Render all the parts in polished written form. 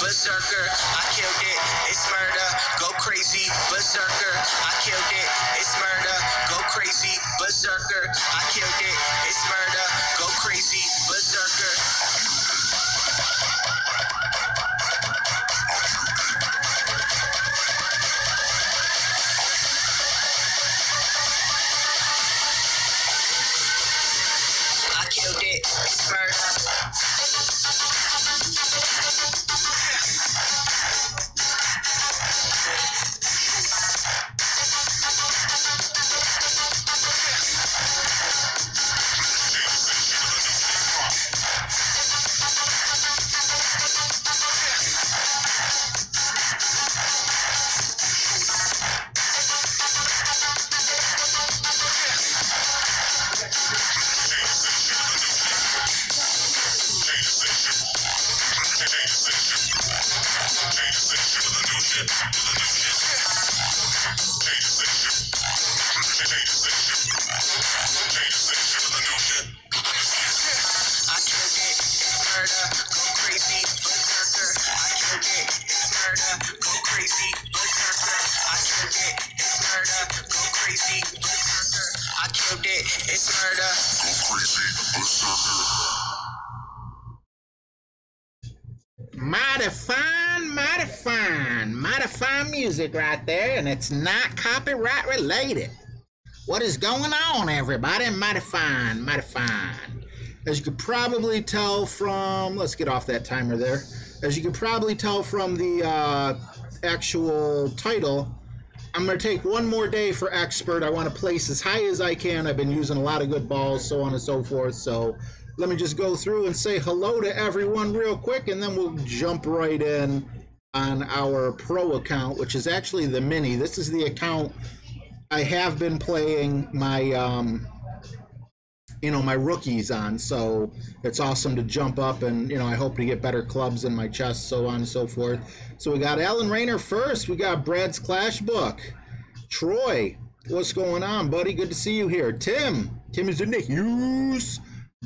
Berserker, I killed it, it's murder, go crazy, berserker, I killed it, it's murder, go crazy, berserker, I killed it, it's murder, go crazy, berserker. I killed it, it's murder. Mighty fine music right there, and it's not copyright related. What is going on, everybody? Mighty fine, mighty fine. As you could probably tell from, let's get off that timer there. As you could probably tell from the actual title, I'm going to take one more day for expert. I want to place as high as I can. I've been using a lot of good balls, so on and so forth. So let me just go through and say hello to everyone real quick, and then we'll jump right in on our pro account, which is actually the mini. This is the account I have been playing my my rookies on, so it's awesome to jump up and I hope to get better clubs in my chest, so on and so forth. So we got Alan Rayner first. We got Brad's Clash Book. Troy, what's going on, buddy? Good to see you here. Tim is in the house.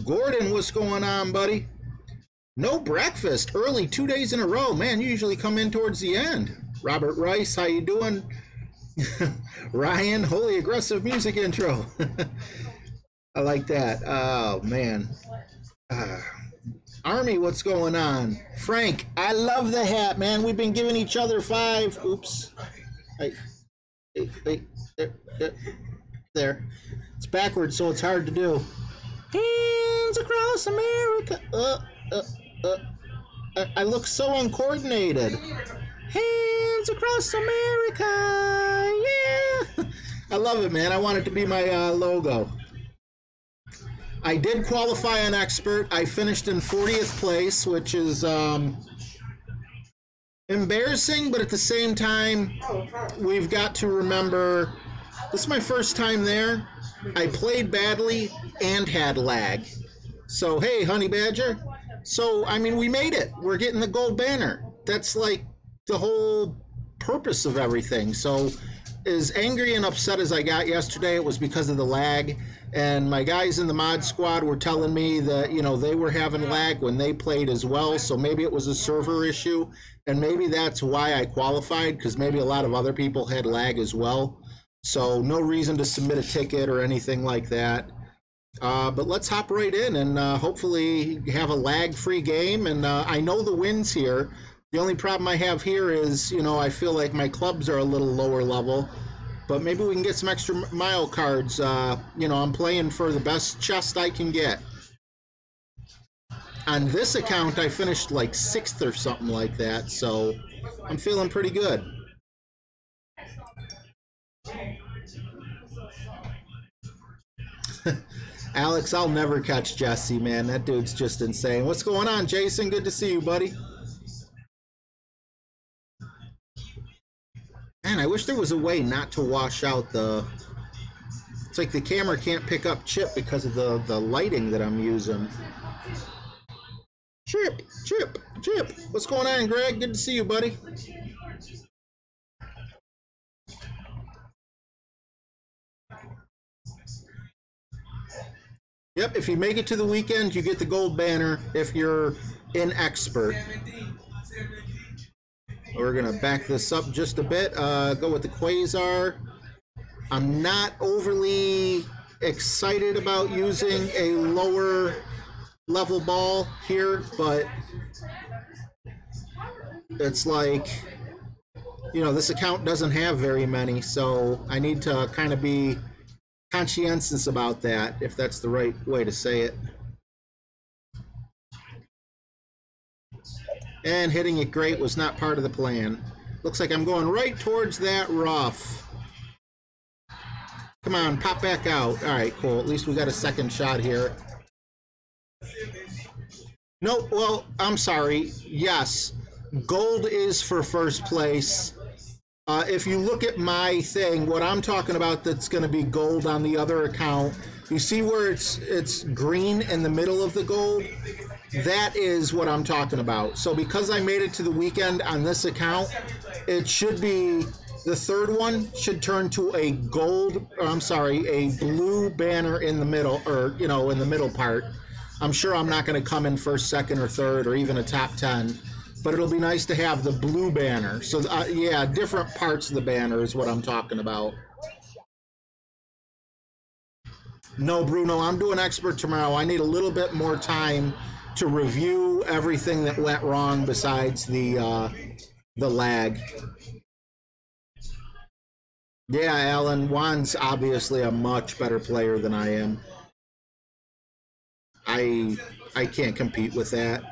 Gordon, what's going on, buddy? No breakfast early 2 days in a row. Man, you usually come in towards the end. Robert Rice, how you doing? Ryan, holy aggressive music intro. I like that. Oh, man. Army, what's going on? Frank, I love the hat, man. We've been giving each other 5. Oops. There. It's backwards, so it's hard to do. Hands across America. I look so uncoordinated. Hands across America. Yeah. I love it, man. I want it to be my logo. I did qualify on expert. I finished in 40th place, which is embarrassing, but at the same time, we've got to remember this is my first time there. I played badly and had lag. So, hey, Honey Badger. So, I mean, we made it. We're getting the gold banner. That's like the whole purpose of everything. So, as angry and upset as I got yesterday, it was because of the lag. And my guys in the mod squad were telling me that, you know, they were having lag when they played as well. So maybe it was a server issue. And maybe that's why I qualified, because maybe a lot of other people had lag as well. So no reason to submit a ticket or anything like that. But let's hop right in and hopefully have a lag-free game. And I know the wins here. The only problem I have here is, you know, I feel like my clubs are a little lower level. But maybe we can get some extra mile cards. You know, I'm playing for the best chest I can get. On this account, I finished like 6th or something like that. So I'm feeling pretty good. Alex, I'll never catch Jesse, man. That dude's just insane. What's going on, Jason? Good to see you, buddy. Man, I wish there was a way not to wash out the... It's like the camera can't pick up Chip because of the lighting that I'm using. Chip, Chip, Chip. What's going on, Greg? Good to see you, buddy. Yep, if you make it to the weekend, you get the gold banner if you're in expert. We're going to back this up just a bit. Go with the Quasar. I'm not overly excited about using a lower level ball here, but it's like, you know, this account doesn't have very many, so I need to kind of be conscientious about that, if that's the right way to say it. And hitting it great was not part of the plan. Looks like I'm going right towards that rough. Come on, pop back out. All right, cool. At least we got a second shot here. No, well, I'm sorry. Yes, gold is for first place. If you look at my thing, what I'm talking about that's going to be gold on the other account, you see where it's green in the middle of the gold? That is what I'm talking about. So because I made it to the weekend on this account, it should be, the third one should turn to a gold, or I'm sorry, a blue banner in the middle, or, you know, in the middle part. I'm sure I'm not going to come in first, second, or third, or even a top 10. But it'll be nice to have the blue banner. So, yeah, different parts of the banner is what I'm talking about. No, Bruno, I'm doing expert tomorrow. I need a little bit more time to review everything that went wrong besides the lag. Yeah, Alan, Juan's obviously a much better player than I am. I can't compete with that.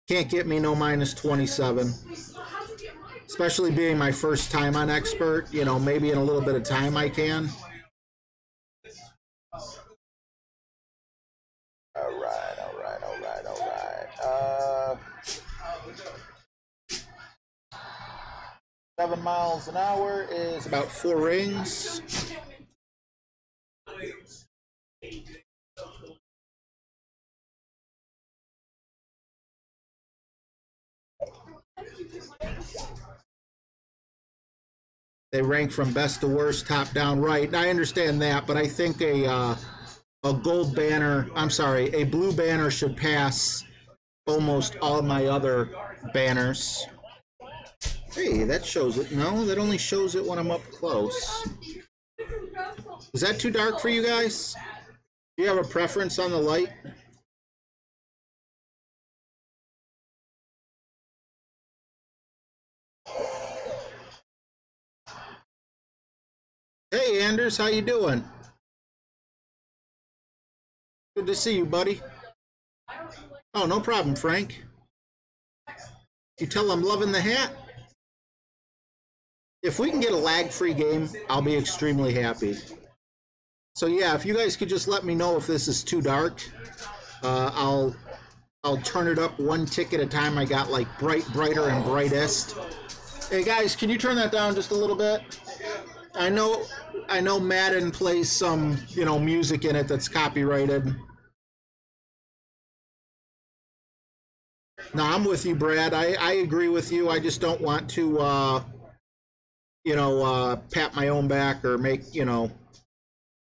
Can't get me no minus 27. Especially being my first time on expert. You know, maybe in a little bit of time I can. All right. 7 miles an hour is about 4 rings. They rank from best to worst, top down, right. I understand that, but I think a gold banner, I'm sorry, a blue banner should pass almost all my other banners. Hey, that shows it. No, that only shows it when I'm up close. Is that too dark for you guys? Do you have a preference on the light? Hey, Anders, how you doing? Good to see you, buddy. Oh, no problem, Frank. You tell I'm loving the hat? If we can get a lag-free game, I'll be extremely happy. So yeah, if you guys could just let me know if this is too dark, I'll turn it up one tick at a time. I got like brighter, and brightest. Hey guys, can you turn that down just a little bit? I know Madden plays some, music in it that's copyrighted. No, I'm with you, Brad. I agree with you. I just don't want to, pat my own back or make,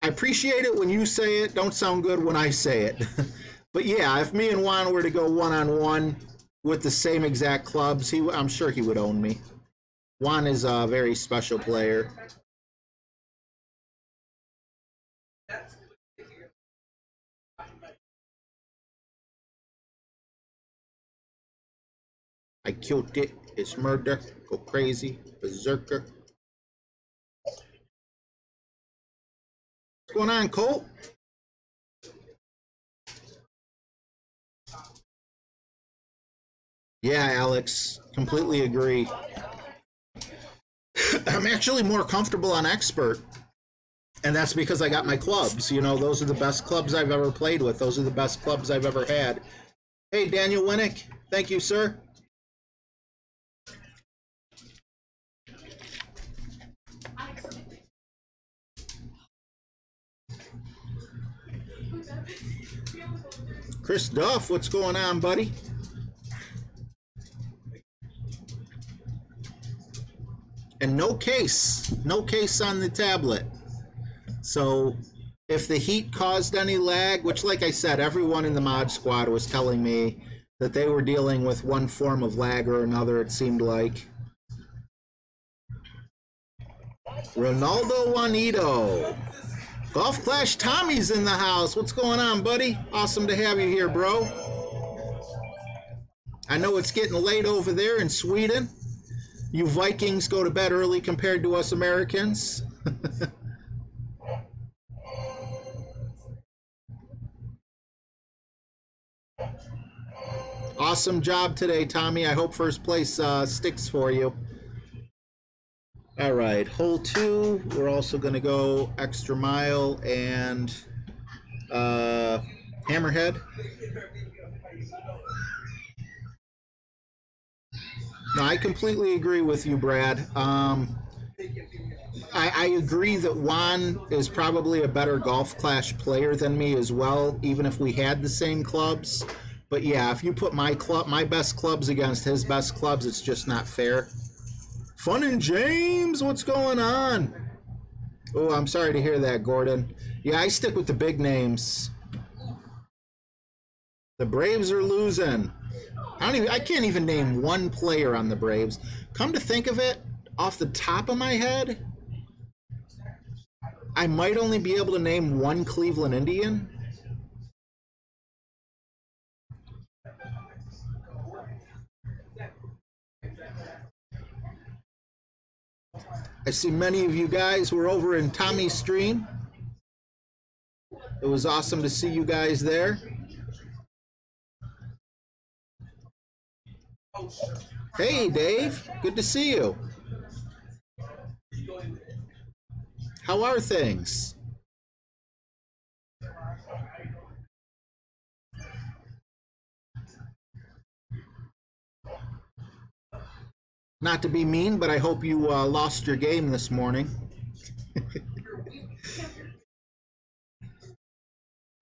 I appreciate it when you say it. Don't sound good when I say it. But yeah, if me and Juan were to go one-on-one with the same exact clubs, I'm sure he would own me. Juan is a very special player. I killed it. It's murder. Go crazy. Berserker. What's going on, Colt? Yeah, Alex. Completely agree. I'm actually more comfortable on expert. And that's because I got my clubs. Those are the best clubs I've ever played with. Those are the best clubs I've ever had. Hey, Daniel Winnick. Thank you, sir. Chris Duff, what's going on, buddy? And no case on the tablet. So if the heat caused any lag, which like I said, everyone in the mod squad was telling me that they were dealing with one form of lag or another, it seemed like. Ronaldo Juanito. Golf Clash Tommy's in the house. What's going on, buddy? Awesome to have you here, bro. I know it's getting late over there in Sweden. You Vikings go to bed early compared to us Americans. Awesome job today, Tommy. I hope first place sticks for you. All right, hole 2. We're also going to go extra mile and hammerhead. No, I completely agree with you, Brad. I agree that Juan is probably a better Golf Clash player than me as well, even if we had the same clubs. But yeah, if you put my best clubs against his best clubs, it's just not fair. Fun and James, what's going on? Oh, I'm sorry to hear that, Gordon. Yeah, I stick with the big names. The Braves are losing. I can't even name one player on the Braves. Come to think of it, off the top of my head, I might only be able to name one Cleveland Indian. I see many of you guys were over in Tommy's stream. It was awesome to see you guys there. Hey, Dave. Good to see you. How are things? Not to be mean, but I hope you lost your game this morning.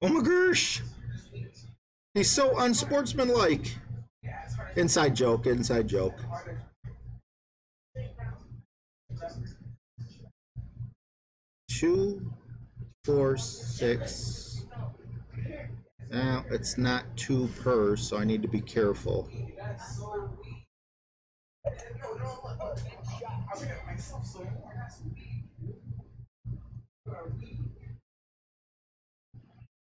Oh my gosh. He's so unsportsmanlike. Inside joke, inside joke. Two, 4, 6. Now it's not 2 per, so I need to be careful.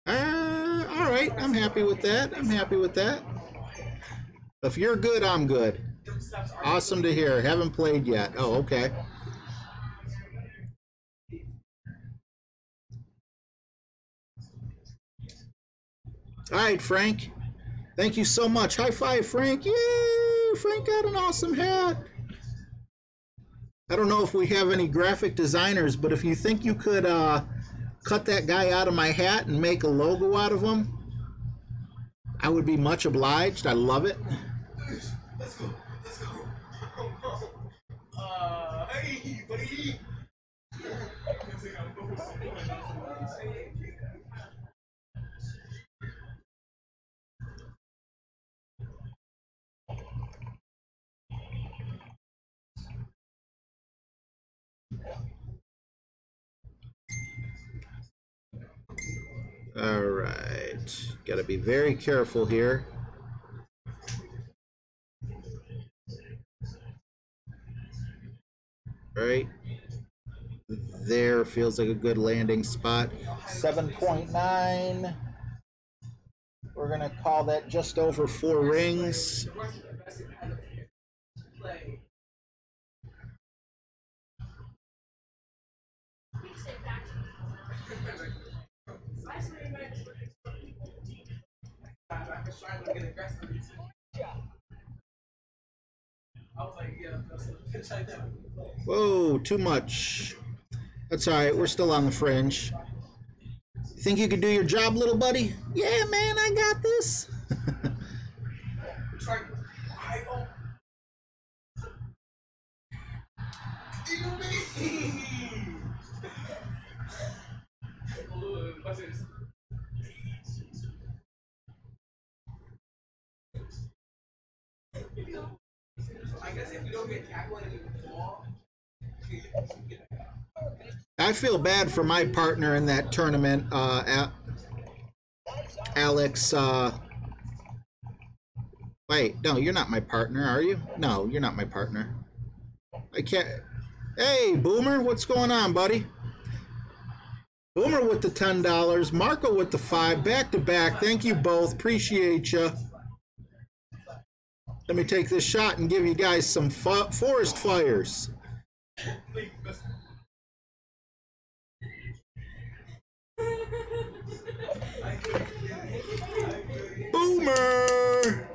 All right, I'm happy with that. I'm happy with that. If you're good, I'm good. Awesome to hear. Haven't played yet. Oh, okay. All right, Frank. Thank you so much. High five, Frank. Yay! Frank got an awesome hat. I don't know if we have any graphic designers, but if you think you could cut that guy out of my hat and make a logo out of him, I would be much obliged. I love it. Let's go. Let's go. Hey, buddy. All right. Got to be very careful here. Right there feels like a good landing spot. 7.9. We're gonna call that just over 4 rings. Whoa, too much. That's all right. We're still on the fringe. You think you could do your job, little buddy? Yeah, man, I got this. I feel bad for my partner in that tournament, Alex. Wait, no, you're not my partner, are you? No, you're not my partner. I can't. Hey, Boomer, what's going on, buddy? Boomer with the $10, Marco with the 5, back to back. Thank you both. Appreciate you. Let me take this shot and give you guys some forest fires. Boomer!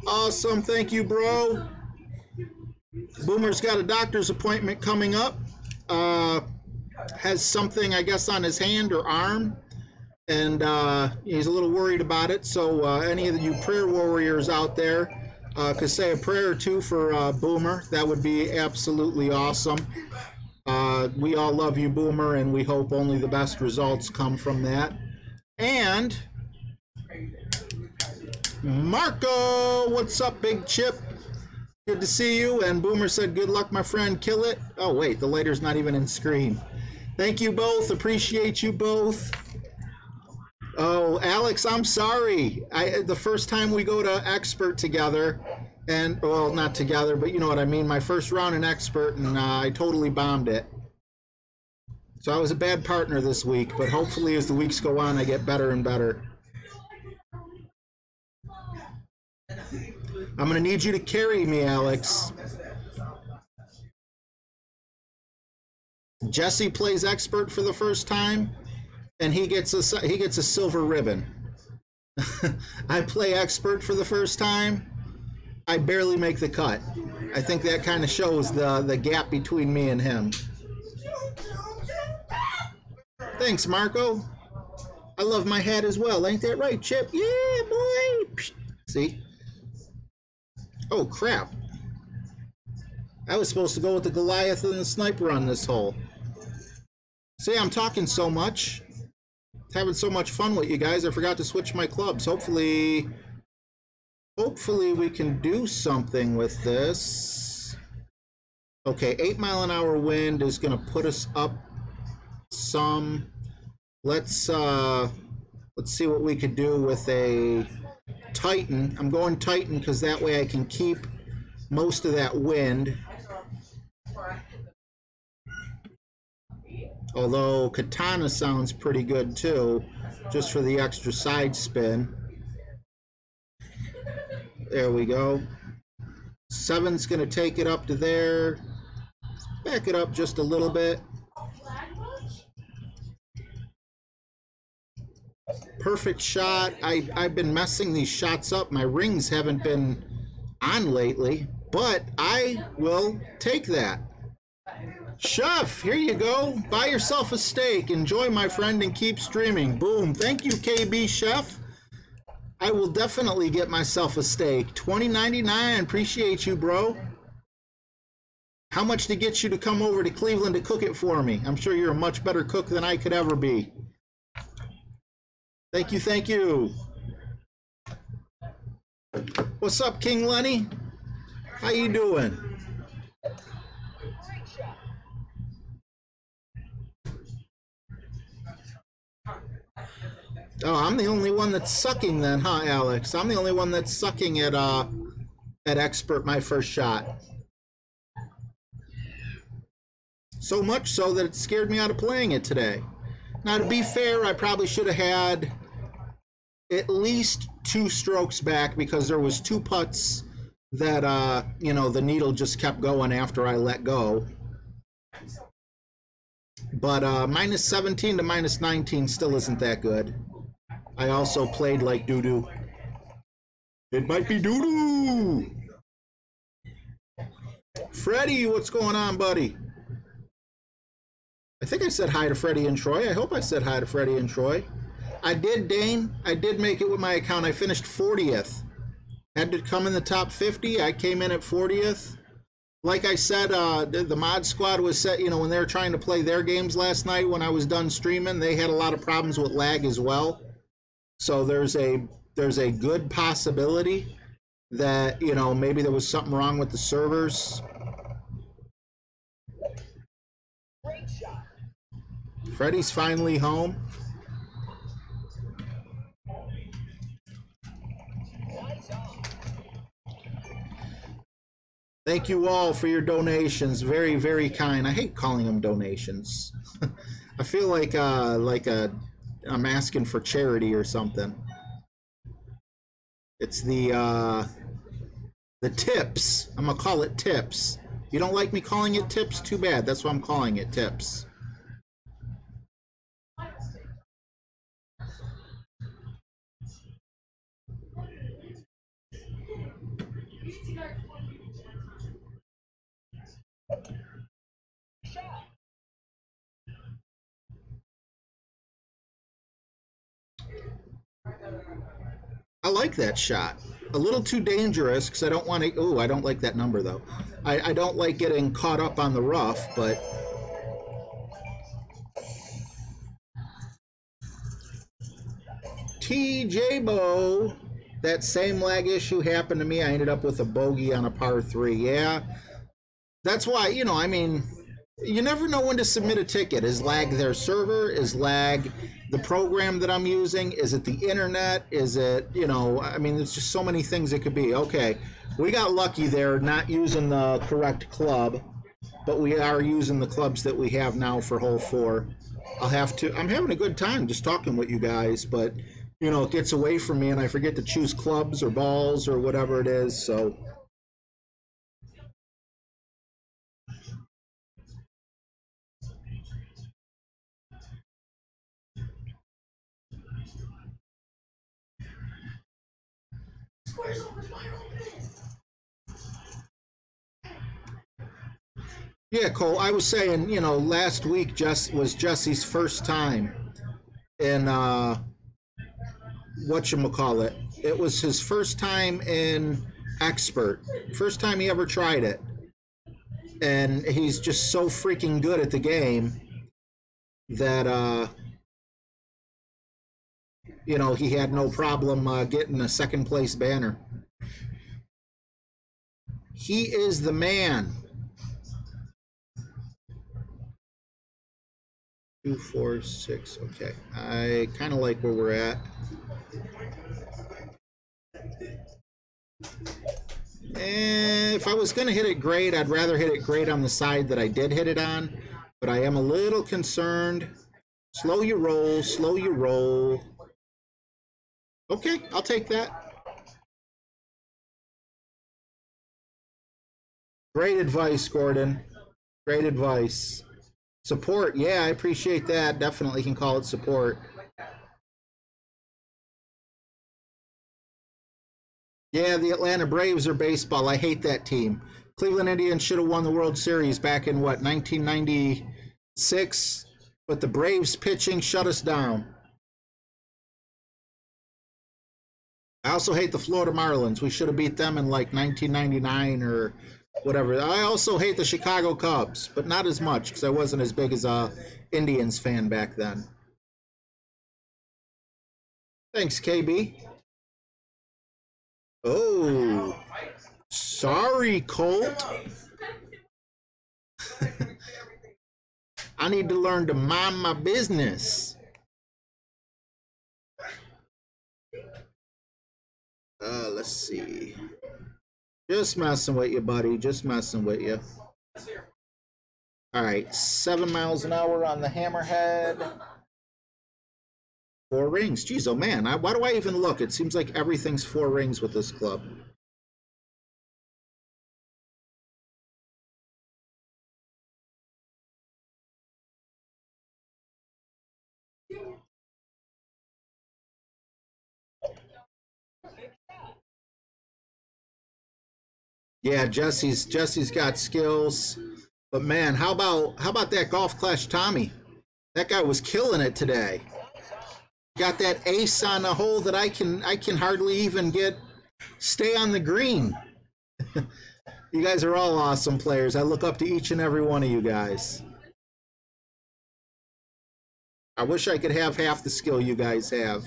Awesome, thank you, bro. Boomer's got a doctor's appointment coming up. Has something, I guess, on his hand or arm, and he's a little worried about it. So any of you prayer warriors out there could say a prayer or two for Boomer. That would be absolutely awesome. We all love you, Boomer, and we hope only the best results come from that. And Marco, what's up, Big Chip? Good to see you. And Boomer said, good luck, my friend. Kill it. Oh, wait, the lighter's not even in screen. Thank you both. Appreciate you both. Oh, Alex, I'm sorry. The first time we go to Expert together, and, well, not together, but you know what I mean, my first round in Expert, and I totally bombed it. So I was a bad partner this week, but hopefully as the weeks go on, I get better and better. I'm going to need you to carry me, Alex. Jesse plays Expert for the first time, and he gets a silver ribbon. I play Expert for the first time. I barely make the cut. I think that kind of shows the gap between me and him. Thanks, Marco. I love my hat as well. Ain't that right, Chip? Yeah, boy. See? Oh, crap. I was supposed to go with the Goliath and the Sniper on this hole. See, I'm talking so much. Having so much fun with you guys, I forgot to switch my clubs. Hopefully we can do something with this. Okay, 8-mile-an-hour wind is going to put us up some. Let's see what we could do with a Titan. I'm going Titan because that way I can keep most of that wind. Although Katana sounds pretty good too, just for the extra side spin. There we go. 7's going to take it up to there. Back it up just a little bit. Perfect shot. I've been messing these shots up. My rings haven't been on lately, but I will take that. Chef, here you go. Buy yourself a steak. Enjoy, my friend, and keep streaming. Boom. Thank you, KB Chef. I will definitely get myself a steak. $20.99. Appreciate you, bro. How much to get you to come over to Cleveland to cook it for me? I'm sure you're a much better cook than I could ever be. Thank you, thank you. What's up, King Lenny? How you doing? Oh, I'm the only one that's sucking then, huh, Alex? I'm the only one that's sucking at Expert my first shot. So much so that it scared me out of playing it today. Now, to be fair, I probably should have had at least 2 strokes back because there was 2 putts that, you know, the needle just kept going after I let go. But minus 17 to minus 19 still isn't that good. I also played like doo-doo. It might be doo-doo! Freddie, what's going on, buddy? I think I said hi to Freddie and Troy. I hope I said hi to Freddie and Troy. I did, Dane. I did make it with my account. I finished 40th. Had to come in the top 50. I came in at 40th. Like I said, the mod squad was set, you know, when they were trying to play their games last night when I was done streaming, they had a lot of problems with lag as well. So there's a good possibility that, you know, maybe there was something wrong with the servers. Freddie's finally home. Thank you all for your donations. Very, very kind. I hate calling them donations. I feel like I'm asking for charity or something. It's the tips. I'm gonna call it tips. You don't like me calling it tips? Too bad. That's why I'm calling it tips. I like that shot. A little too dangerous because I don't want to. Oh, I don't like that number though. I don't like getting caught up on the rough, but TJ Bo, that same lag issue happened to me. I ended up with a bogey on a par 3. Yeah, that's why, you know, I mean, you never know when to submit a ticket. Is lag their server? Is lag the program that I'm using? Is it the internet? Is it, you know, I mean, there's just so many things it could be. Okay, we got lucky there not using the correct club, but we are using the clubs that we have now for hole 4. I'm having a good time just talking with you guys, but, you know, it gets away from me and I forget to choose clubs or balls or whatever it is, so. Yeah, Cole, I was saying, you know, last week was Jesse's first time in, whatchamacallit. It was his first time in Expert. First time he ever tried it. And he's just so freaking good at the game that, you know, he had no problem getting a second place banner. He is the man. 2, 4, 6. Okay, I kind of like where we're at. And if I was going to hit it great, I'd rather hit it great on the side that I did hit it on. But I am a little concerned. Slow your roll, slow your roll. Okay, I'll take that. Great advice, Gordon. Great advice. Support, yeah, I appreciate that. Definitely can call it support. Yeah, the Atlanta Braves are baseball. I hate that team. Cleveland Indians should have won the World Series back in, what, 1996? But the Braves pitching shut us down. I also hate the Florida Marlins. We should have beat them in like 1999 or whatever. I also hate the Chicago Cubs, but not as much because I wasn't as big as a Indians fan back then. Thanks, KB. Oh, sorry, Colt. I need to learn to mind my business. Let's see. Just messing with you, buddy. Just messing with you. All right, 7 miles an hour on the Hammerhead. 4 rings. Jeez, oh man, why do I even look? It seems like everything's 4 rings with this club. Yeah, Jesse's got skills, but man, how about that Golf Clash Tommy? That guy was killing it today. Got that ace on a hole that I can hardly even stay on the green. You guys are all awesome players. I look up to each and every one of you guys. I wish I could have half the skill you guys have.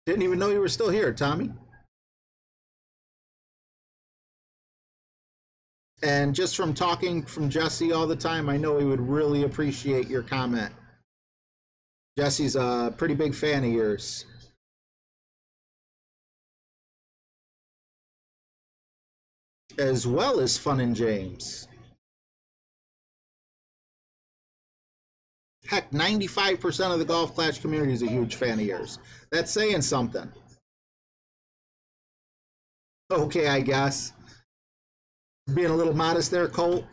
Didn't even know you were still here, Tommy. And just from talking from Jesse all the time, I know he would really appreciate your comment. Jesse's a pretty big fan of yours. As well as Fun and James. Heck, 95% of the Golf Clash community is a huge fan of yours. That's saying something. Okay, I guess. Being a little modest there, Colt.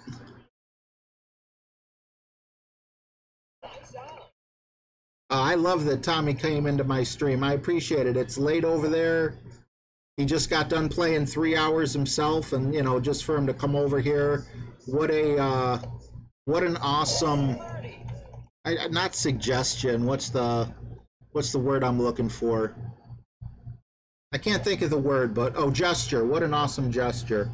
I love that Tommy came into my stream. I appreciate it. It's late over there. He just got done playing 3 hours himself, and you know, just for him to come over here, what an awesome, not suggestion. What's the word I'm looking for? I can't think of the word, but oh, gesture. What an awesome gesture.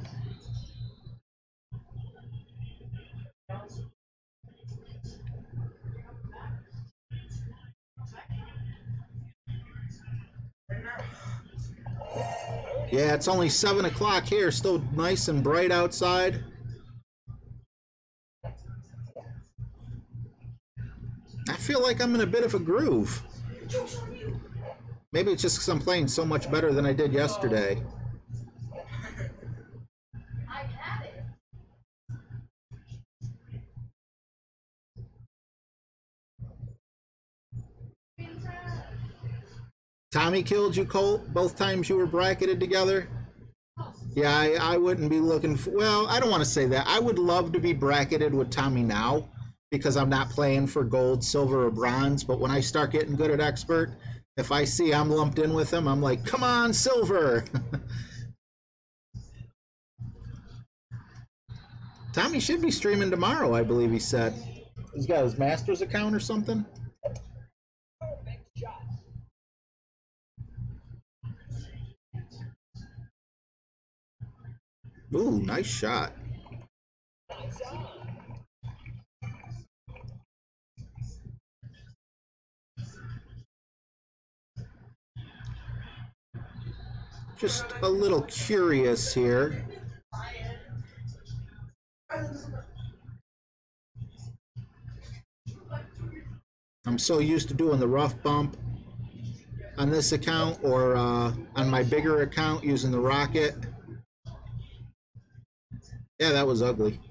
Yeah, it's only 7 o'clock here, still nice and bright outside. I feel like I'm in a bit of a groove. Maybe it's just because I'm playing so much better than I did yesterday. Tommy killed you, Colt, both times you were bracketed together? Yeah, I wouldn't be looking for, well, I don't want to say that. I would love to be bracketed with Tommy now because I'm not playing for gold, silver, or bronze, but when I start getting good at expert, if I see I'm lumped in with him, I'm like, come on, silver! Tommy should be streaming tomorrow, I believe he said. He's got his Masters account or something? Ooh, nice shot. Just a little curious here. I'm so used to doing the rough bump on this account or on my bigger account using the rocket. Yeah, that was ugly.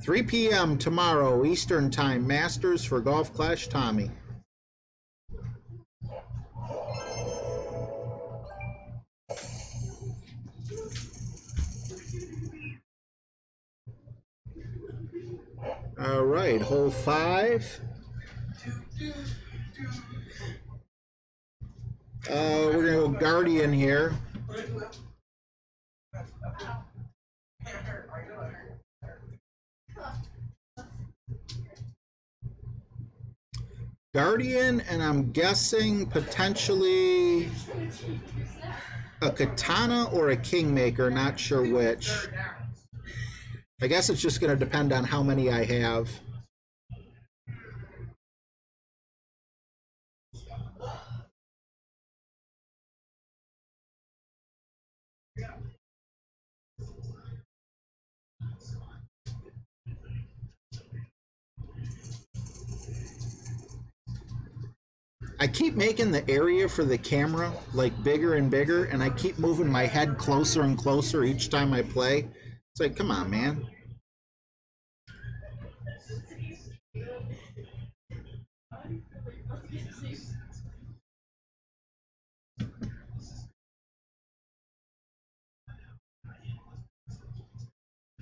3 p.m. tomorrow, Eastern Time, Masters for Golf Clash Tommy. All right, hole 5. We're going to go Guardian here. Guardian, and I'm guessing potentially a Katana or a Kingmaker, not sure which. I guess it's just going to depend on how many I have. I keep making the area for the camera like bigger and bigger, and I keep moving my head closer and closer each time I play. It's like, come on, man.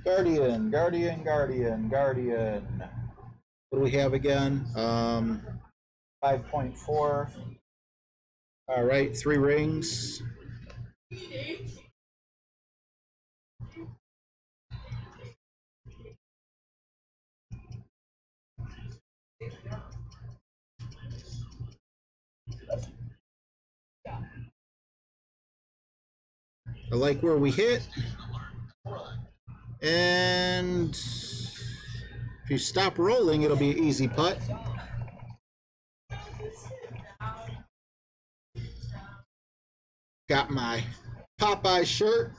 Guardian, Guardian, Guardian, Guardian. What do we have again? 5.4. All right, 3 rings. I like where we hit. And if you stop rolling, it'll be an easy putt. Got my Popeye shirt.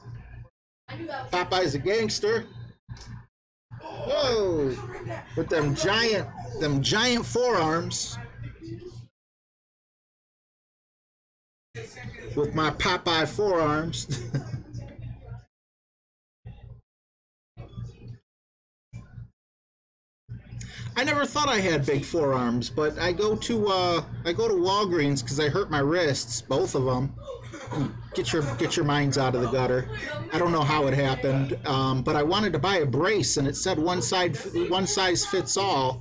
Popeye's a gangster. Whoa! With them giant forearms. With my Popeye forearms. I never thought I had big forearms, but I go to Walgreens because I hurt my wrists, both of them. Get your minds out of the gutter. I don't know how it happened, but I wanted to buy a brace, and it said one size fits all,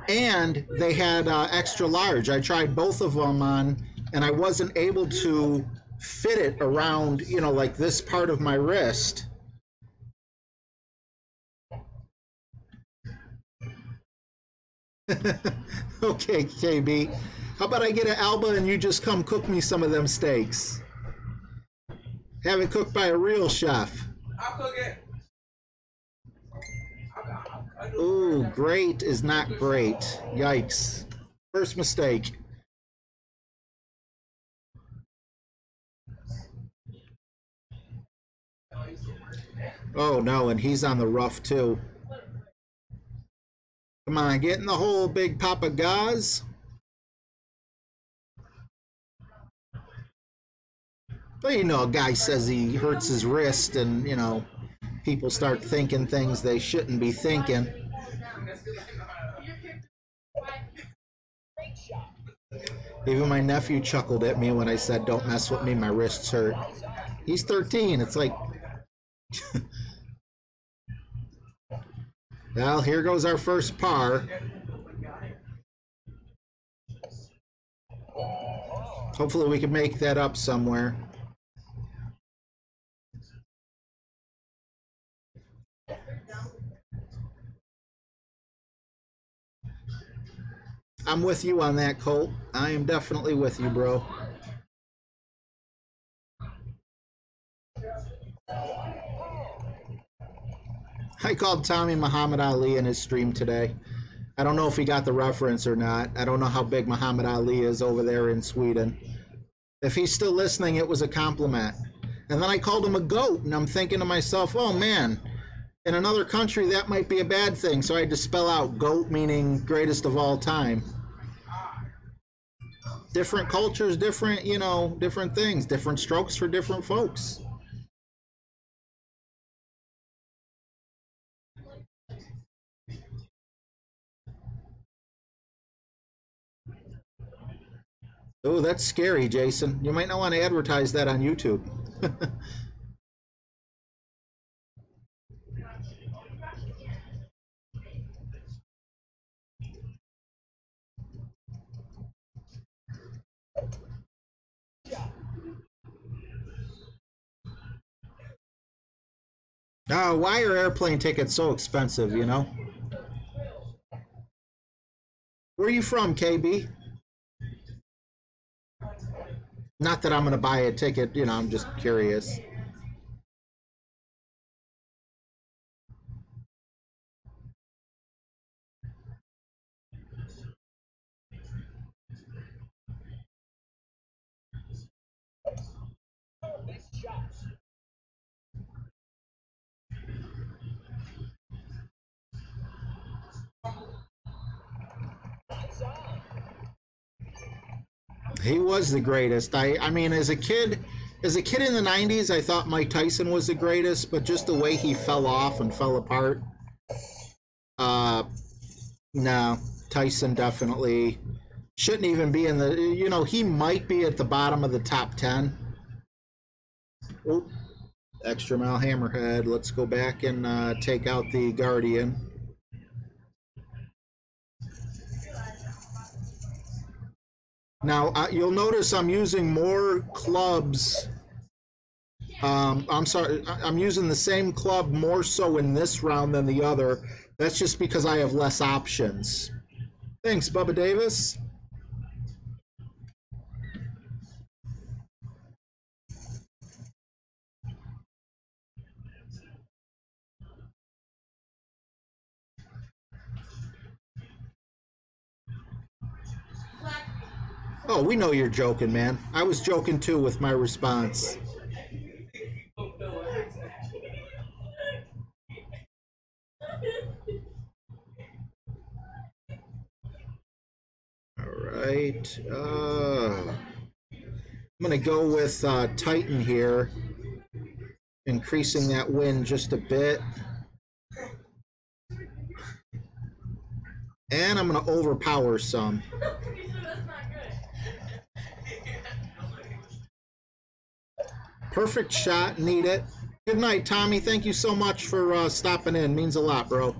and they had extra large. I tried both of them on, and I wasn't able to fit it around, like this part of my wrist. Okay, KB. How about I get an Alba and you just come cook me some of them steaks? Have it cooked by a real chef. I'll cook it. Ooh, great is not great. Yikes. First mistake. Oh no, and he's on the rough too. Come on, get in the hole, big Papa Gaz. Well, a guy says he hurts his wrist, and, people start thinking things they shouldn't be thinking. Even my nephew chuckled at me when I said, "Don't mess with me, my wrists hurt." He's 13. It's like... Well, here goes our first par. Hopefully we can make that up somewhere. I'm with you on that, Colt. I am definitely with you, bro. I called Tommy Muhammad Ali in his stream today. I don't know if he got the reference or not. I don't know how big Muhammad Ali is over there in Sweden. If he's still listening, it was a compliment. And then I called him a goat, and I'm thinking to myself, oh man, in another country that might be a bad thing. So I had to spell out GOAT meaning greatest of all time. Different cultures, different, different things, different strokes for different folks. Oh, that's scary, Jason. You might not want to advertise that on YouTube. Why are airplane tickets so expensive, you know? Where are you from, KB? Not that I'm going to buy a ticket, you know, I'm just curious. He was the greatest. I mean, as a kid in the 90s, I thought Mike Tyson was the greatest, but just the way he fell off and fell apart. Uh, no, Tyson definitely shouldn't even be in the, you know, he might be at the bottom of the top 10. Oop, extra mile hammerhead. Let's go back and take out the Guardian. Now, you'll notice I'm using more clubs. I'm sorry, I'm using the same club more so in this round than the other. That's just because I have less options. Thanks, Bubba Davis. Oh, we know you're joking, man. I was joking too with my response. All right. I'm going to go with Titan here, increasing that win just a bit. And I'm going to overpower some. Perfect shot, need it. Good night, Tommy. Thank you so much for stopping in. Means a lot, bro.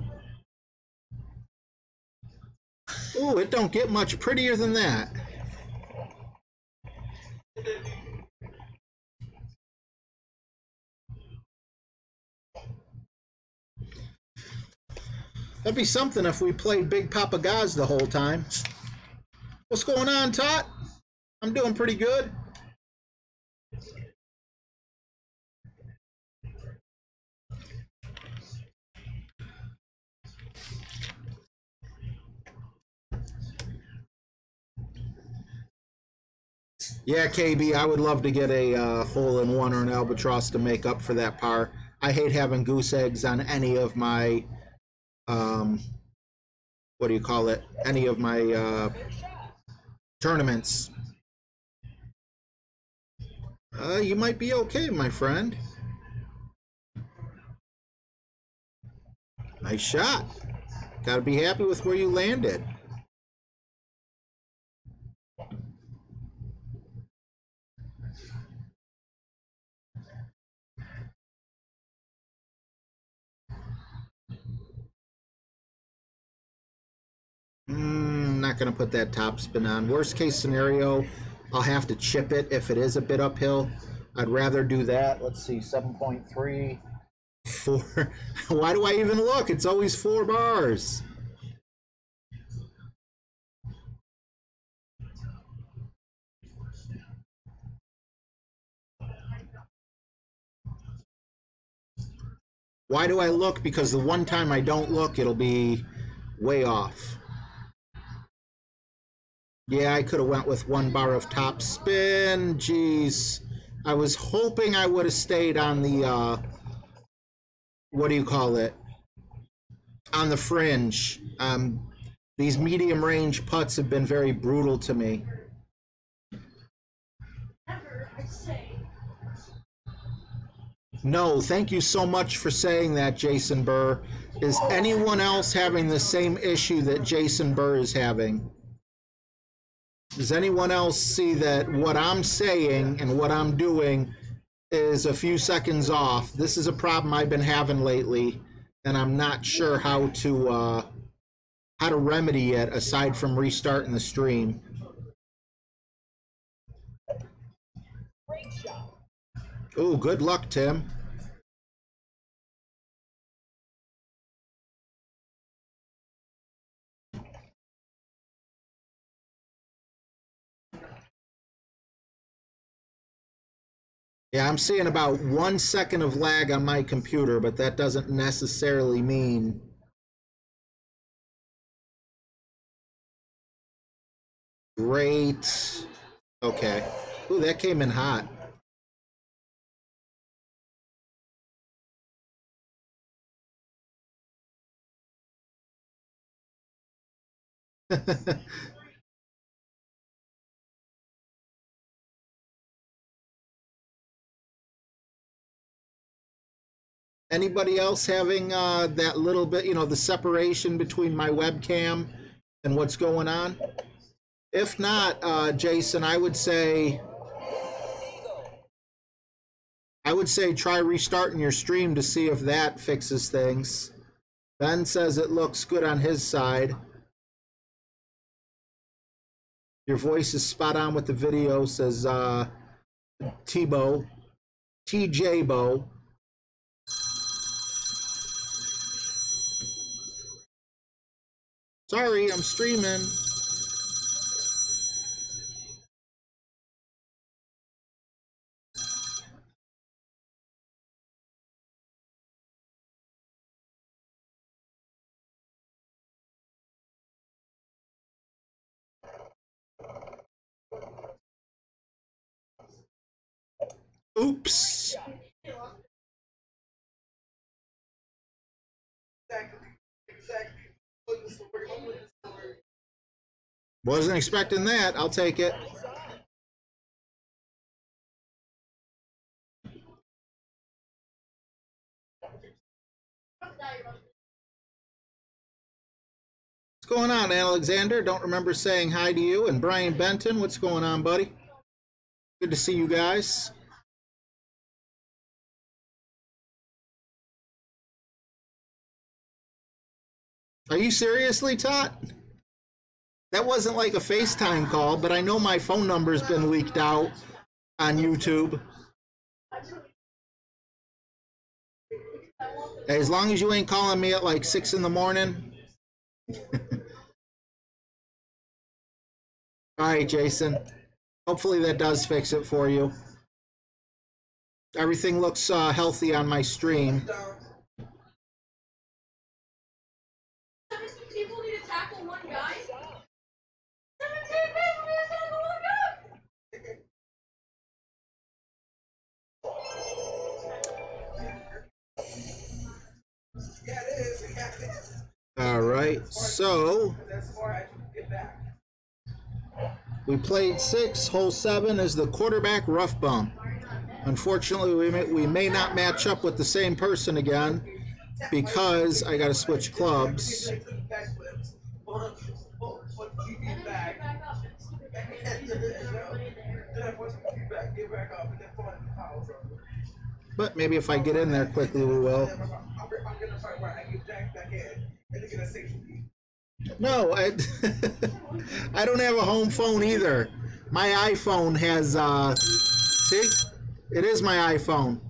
Ooh, it don't get much prettier than that. That'd be something if we played Big Papa Gaz the whole time. What's going on, Tot? I'm doing pretty good. Yeah, KB, I would love to get a hole-in-one or an albatross to make up for that par. I hate having goose eggs on any of my, what do you call it? Any of my tournaments. You might be okay, my friend. Nice shot. Gotta be happy with where you landed. Not going to put that top spin on. Worst case scenario, I'll have to chip it if it is a bit uphill. I'd rather do that. Let's see, 7.3, 4. Why do I even look? It's always 4 bars. Why do I look? Because the one time I don't look, it'll be way off. Yeah, I could have went with 1 bar of top spin. Jeez. I was hoping I would have stayed on the, what do you call it? On the fringe. These medium range putts have been very brutal to me. No, thank you so much for saying that, Jason Burr. Is anyone else having the same issue that Jason Burr is having? Does anyone else see that what I'm saying and what I'm doing is a few seconds off? This is a problem I've been having lately, and I'm not sure how to remedy it aside from restarting the stream. Oh, good luck, Tim. Yeah, I'm seeing about 1 second of lag on my computer, but that doesn't necessarily mean. Great. Okay. Ooh, that came in hot. Anybody else having that little bit, the separation between my webcam and what's going on? If not, Jason, I would say try restarting your stream to see if that fixes things. Ben says it looks good on his side. Your voice is spot on with the video, says T-Bo. TJ-Bo. Sorry, I'm streaming. Oops. Wasn't expecting that. I'll take it. What's going on, Alexander? Don't remember saying hi to you. And Brian Benton, what's going on, buddy? Good to see you guys. Are you seriously, Tot? That wasn't like a FaceTime call, but I know my phone number's been leaked out on YouTube. Hey, as long as you ain't calling me at like 6 in the morning. All right, Jason. Hopefully that does fix it for you. Everything looks healthy on my stream. 17 people need to tackle one guy? 17 people need to tackle one guy! All right, so we played 6. Hole 7 is the quarterback rough bump. Unfortunately, we may not match up with the same person again because I got to switch clubs. But maybe if I get in there quickly, we will. No, I don't have a home phone either. My iPhone has, see? It is my iPhone.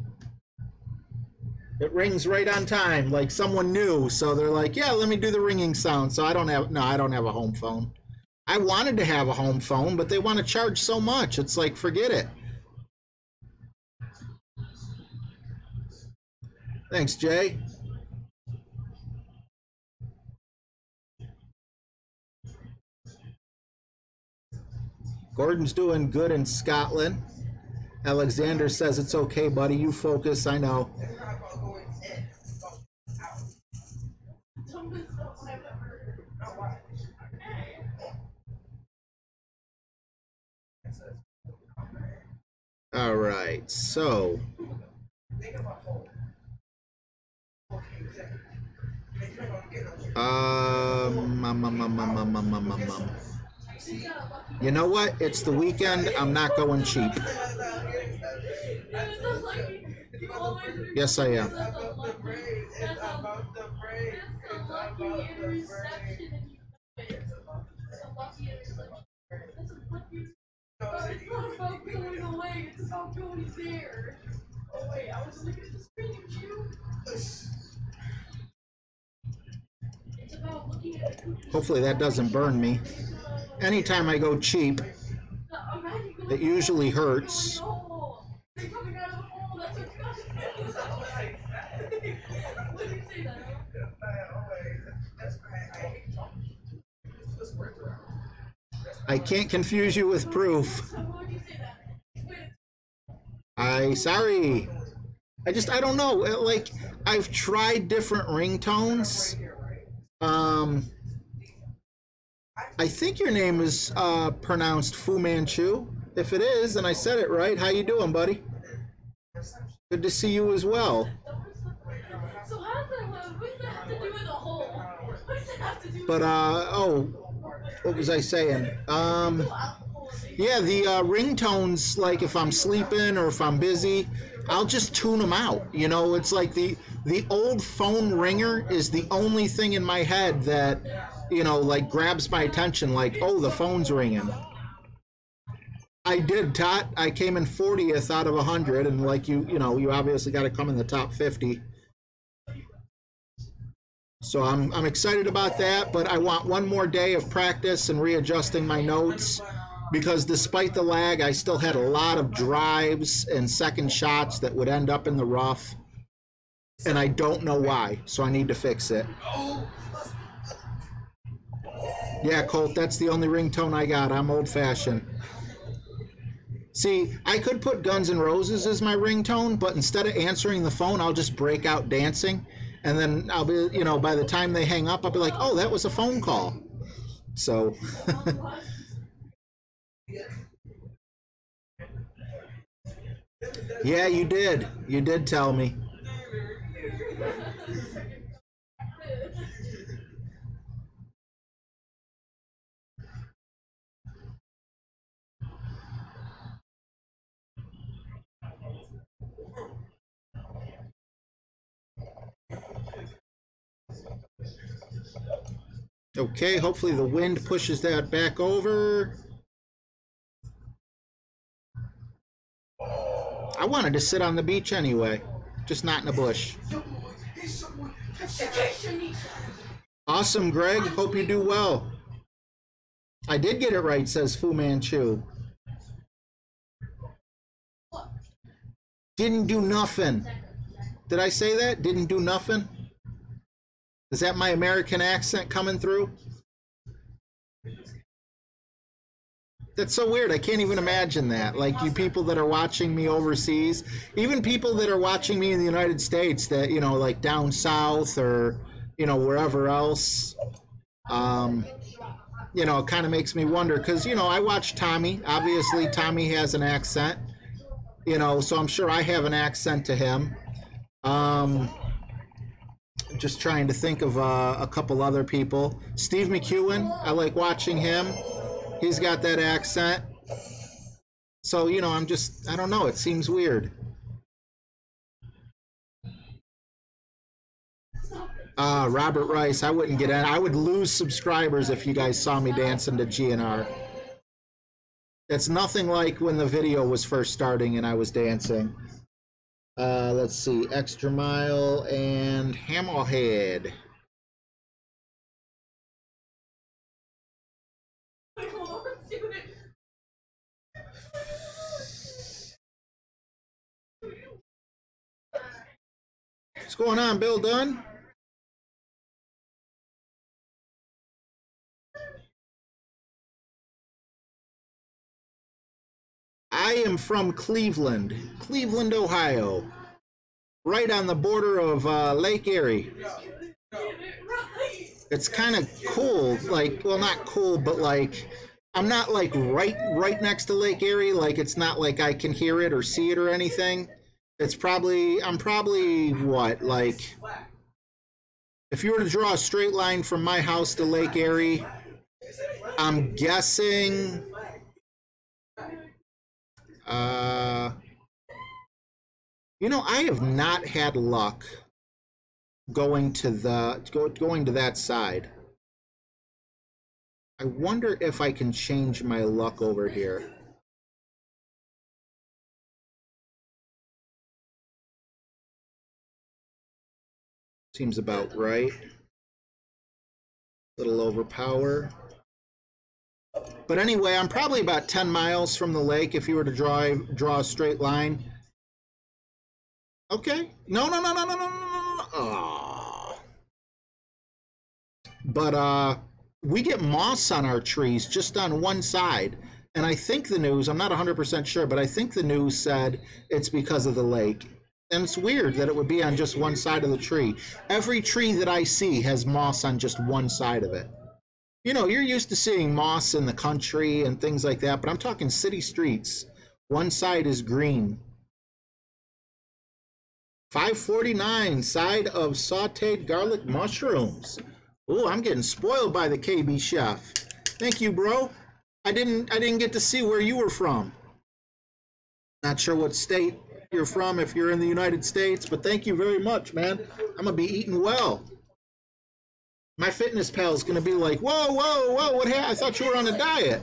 It rings right on time, like someone new. So they're like, yeah, let me do the ringing sound. So I don't have a home phone. I wanted to have a home phone, but they want to charge so much. It's like, forget it. Thanks, Jay. Gordon's doing good in Scotland. Alexander says it's okay, buddy. You focus. I know. All right, so you know what? It's the weekend. I'm not going cheap. Yes, I am. It's not about going away, it's about going there. Oh wait, I was looking at the screen, you. It's about looking at the Hopefully that doesn't burn me. Anytime I go cheap, it usually hurts. They're coming out of I can't confuse you with proof. Why would you say that? Sorry. I don't know. Like, I've tried different ringtones. I think your name is pronounced Fu Manchu. If it is, then I said it right. How you doing, buddy? Good to see you as well. So how does that work? What does that have to do with a hole? What does that have to do with But what was I saying? Yeah, the ringtones, like if I'm sleeping or if I'm busy, I'll just tune them out. You know, it's like the old phone ringer is the only thing in my head that, you know, like grabs my attention, like, oh, the phone's ringing. I did, Tot. I came in 40th out of 100, and like you know, you obviously got to come in the top 50. So I'm excited about that, but I want one more day of practice and readjusting my notes, because despite the lag, I still had a lot of drives and second shots that would end up in the rough, and I don't know why, so I need to fix it. Yeah, Colt, that's the only ringtone I got. I'm old-fashioned. See, I could put Guns N' Roses as my ringtone, but instead of answering the phone, I'll just break out dancing. And then I'll be, you know, by the time they hang up, I'll be like, oh, that was a phone call. So. Yeah, you did. You did tell me. Okay, hopefully the wind pushes that back over. I wanted to sit on the beach anyway, just not in a bush. Awesome, Greg. Hope you do well. I did get it right, says Fu Manchu. Didn't do nothing. Did I say that? Didn't do nothing? Is that my American accent coming through? That's so weird. I can't even imagine that. Like, you people that are watching me overseas, even people that are watching me in the United States that, you know, like down south or, you know, wherever else, you know, it kind of makes me wonder, because, you know, I watch Tommy. Obviously, Tommy has an accent, you know, so I'm sure I have an accent to him. Just trying to think of a couple other people. Steve McEwen, I like watching him. He's got that accent. So, you know, I don't know, it seems weird. Robert Rice, I wouldn't get in. I would lose subscribers if you guys saw me dancing to GNR. It's nothing like when the video was first starting and I was dancing. Let's see, Extra Mile and Hammerhead. What's going on, Bill Dunn? I am from Cleveland, Ohio, right on the border of Lake Erie. It's kind of cool, like, well, not cool, but like, I'm not like right next to Lake Erie. Like, it's not like I can hear it or see it or anything. It's probably, I'm probably what, like, if you were to draw a straight line from my house to Lake Erie, I'm guessing, you know, I have not had luck going to that side. I wonder if I can change my luck over here. Seems about right. Little overpower. But anyway, I'm probably about 10 miles from the lake if you were to draw a straight line. Okay. No. Oh. But we get moss on our trees just on one side. And I think the news, I'm not 100% sure, but I think the news said it's because of the lake. And it's weird that it would be on just one side of the tree. Every tree that I see has moss on just one side of it. You know, you're used to seeing moss in the country and things like that, but I'm talking city streets. One side is green. 549, side of sauteed garlic mushrooms. Ooh, I'm getting spoiled by the KB chef. Thank you, bro. I didn't get to see where you were from. Not sure what state you're from if you're in the United States, but thank you very much, man. I'm gonna be eating well. My fitness pal is gonna be like, whoa, whoa, whoa, what happened? I thought you were on a diet.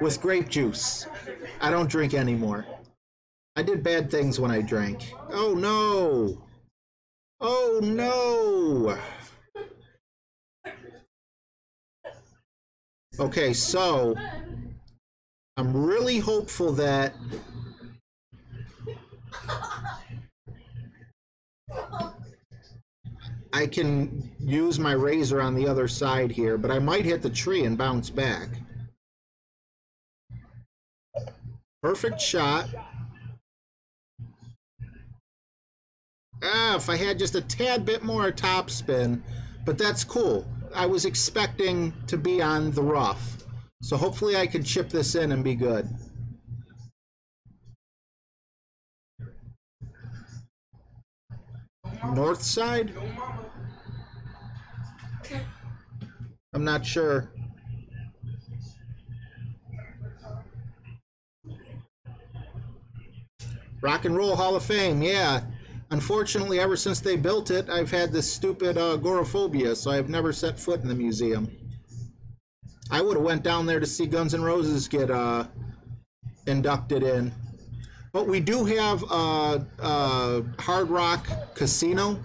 With grape juice. I don't drink anymore. I did bad things when I drank. Oh no! Oh no! Okay, so I'm really hopeful that I can use my razor on the other side here, but I might hit the tree and bounce back. Perfect shot. Ah, if I had just a tad bit more top spin, but that's cool. I was expecting to be on the rough, so hopefully I can chip this in and be good. North side? I'm not sure. Rock and Roll Hall of Fame, yeah. Unfortunately, ever since they built it, I've had this stupid agoraphobia, so I've never set foot in the museum. I would have went down there to see Guns N' Roses get inducted in. But we do have Hard Rock Casino.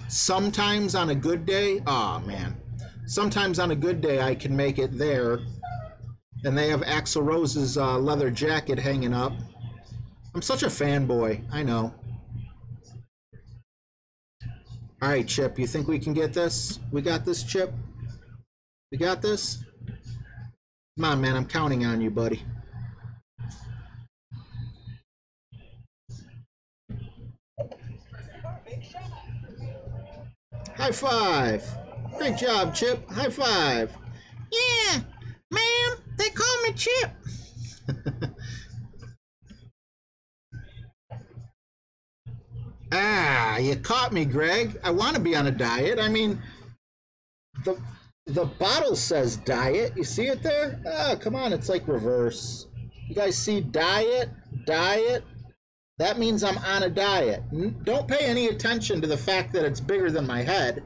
Sometimes on a good day, oh man. Sometimes on a good day I can make it there. And they have Axl Rose's leather jacket hanging up. I'm such a fanboy, I know. All right, Chip, you think we can get this? We got this, Chip? We got this? Come on, man, I'm counting on you, buddy. High five. Great job, Chip. High five. Yeah, man, they call me Chip. Ah, you caught me, Greg. I want to be on a diet. I mean, the bottle says diet. You see it there? Ah, come on, it's like reverse. You guys see diet? Diet? That means I'm on a diet. Don't pay any attention to the fact that it's bigger than my head.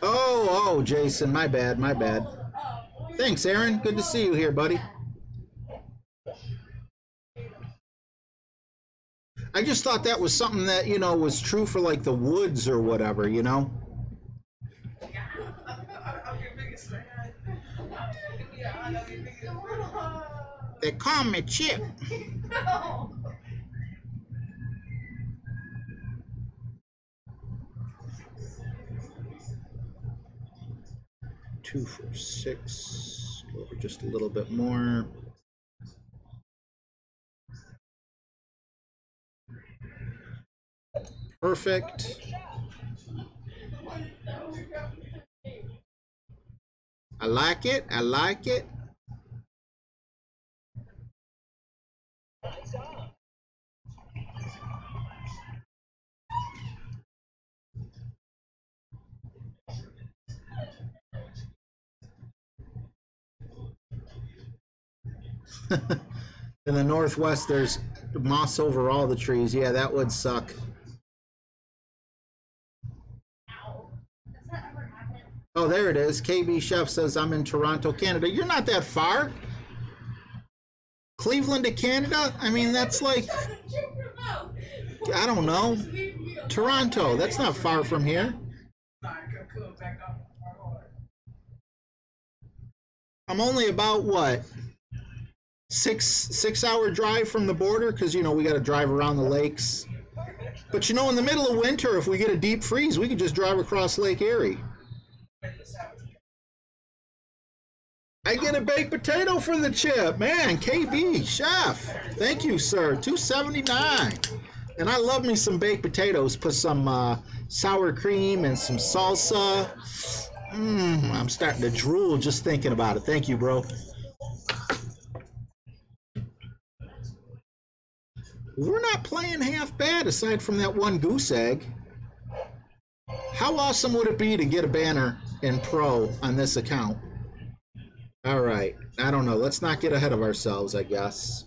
Oh, Jason, my bad, my bad. Thanks, Aaron. Good to see you here, buddy. I just thought that was something that, you know, was true for like the woods or whatever, you know? They call me Chip. No. 2, 4, 6. Go over just a little bit more. Perfect. I like it. I like it. In the Northwest, there's moss over all the trees. Yeah, that would suck. Oh, there it is. KB Chef says, I'm in Toronto, Canada. You're not that far. Cleveland to Canada? I mean, that's like, I don't know. Toronto, that's not far from here. I'm only about, what, six hour drive from the border, because, you know, we got to drive around the lakes. But, you know, in the middle of winter, if we get a deep freeze, we could just drive across Lake Erie. I get a baked potato for the chip. Man, KB, chef. Thank you, sir. $2.79. And I love me some baked potatoes. Put some sour cream and some salsa. I'm starting to drool just thinking about it. Thank you, bro. We're not playing half bad aside from that one goose egg. How awesome would it be to get a banner in pro on this account? All right. I don't know. Let's not get ahead of ourselves, I guess.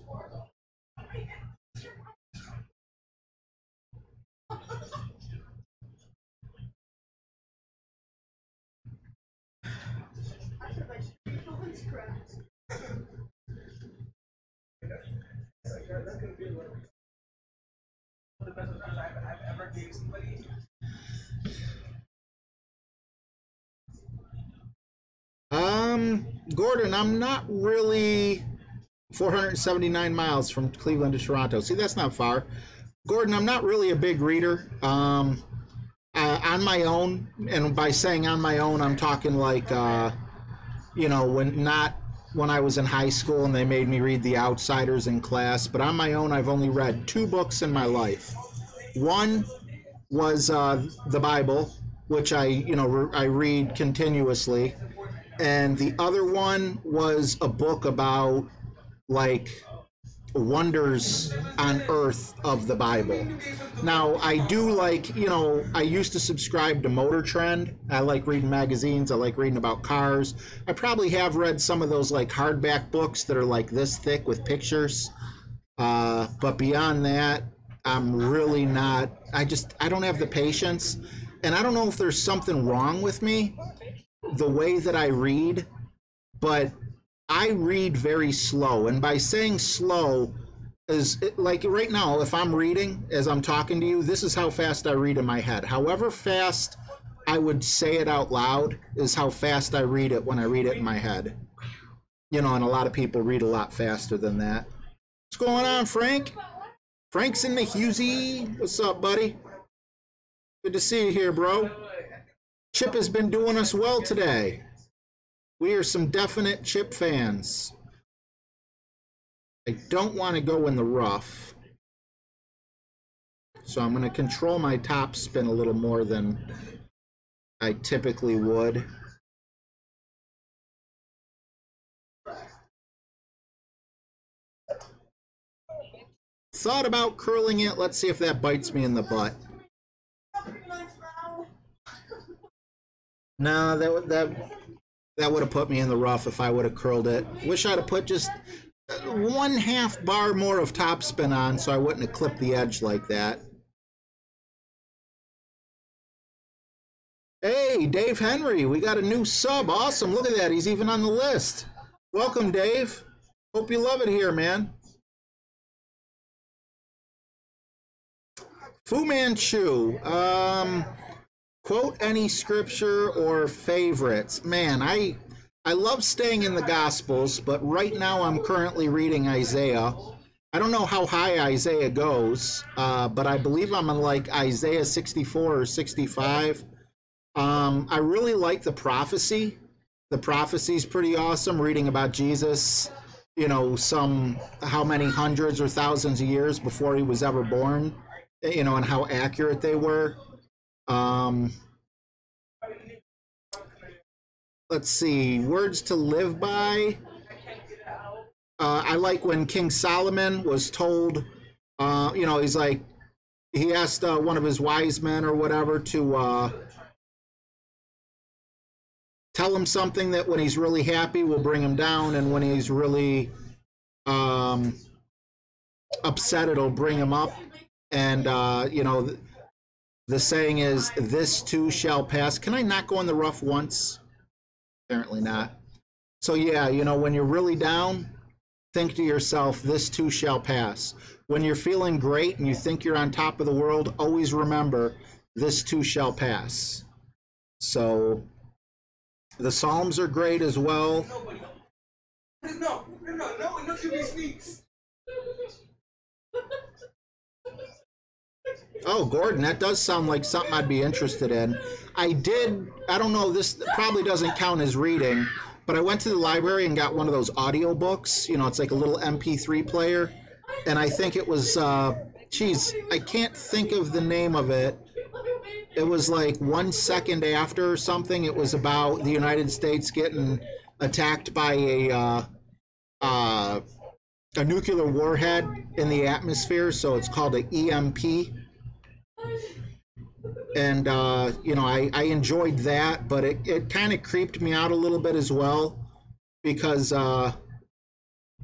Gordon, I'm not really 479 miles from Cleveland to Toronto. See, that's not far. Gordon, I'm not really a big reader. On my own, and by saying on my own, I'm talking like, you know, when I was in high school and they made me read The Outsiders in class. But on my own, I've only read 2 books in my life. One was the Bible, which I read continuously. And the other one was a book about, like, wonders on earth of the Bible. Now, I do like, you know, I used to subscribe to Motor Trend. I like reading magazines. I like reading about cars. I probably have read some of those, like, hardback books that are, like, this thick with pictures. But beyond that, I'm really not, I don't have the patience. And I don't know if there's something wrong with me, the way that I read, but I read very slow. And by saying slow, is like right now, if I'm reading as I'm talking to you, this is how fast I read in my head. However fast I would say it out loud is how fast I read it when I read it in my head. You know, and a lot of people read a lot faster than that. What's going on, Frank? Frank's in the Husey. What's up, buddy? Good to see you here, bro. Chip has been doing us well today. We are some definite Chip fans. I don't want to go in the rough, so I'm going to control my top spin a little more than I typically would. Thought about curling it. Let's see if that bites me in the butt. No, that would have put me in the rough if I would have curled it. Wish I'd have put just 1/2 bar more of topspin on so I wouldn't have clipped the edge like that. Hey, Dave Henry, we got a new sub. Awesome. Look at that. He's even on the list. Welcome, Dave. Hope you love it here, man. Fu Manchu. Quote any scripture or favorites. Man, I love staying in the Gospels, but right now I'm currently reading Isaiah. I don't know how high Isaiah goes, but I believe I'm in like Isaiah 64 or 65. I really like the prophecy. The prophecy's pretty awesome, reading about Jesus, you know, how many hundreds or thousands of years before he was ever born, you know, and how accurate they were. Let's see, words to live by. I like when King Solomon was told, you know, he's like, he asked one of his wise men or whatever to tell him something that when he's really happy will bring him down, and when he's really upset, it'll bring him up. And, you know, the saying is, this too shall pass. Can I not go in the rough once? Apparently not. So yeah, you know, when you're really down, think to yourself, this too shall pass. When you're feeling great and you think you're on top of the world, always remember, this too shall pass. So the Psalms are great as well. Nobody. No too many sneaks. Oh, Gordon, that does sound like something I'd be interested in. I don't know, this probably doesn't count as reading, but I went to the library and got one of those audio books. You know, it's like a little MP3 player. And I think it was, geez, I can't think of the name of it. It was like 1 second after or something. It was about the United States getting attacked by a nuclear warhead in the atmosphere. So it's called an EMP. And, you know, I enjoyed that, but it kind of creeped me out a little bit as well, because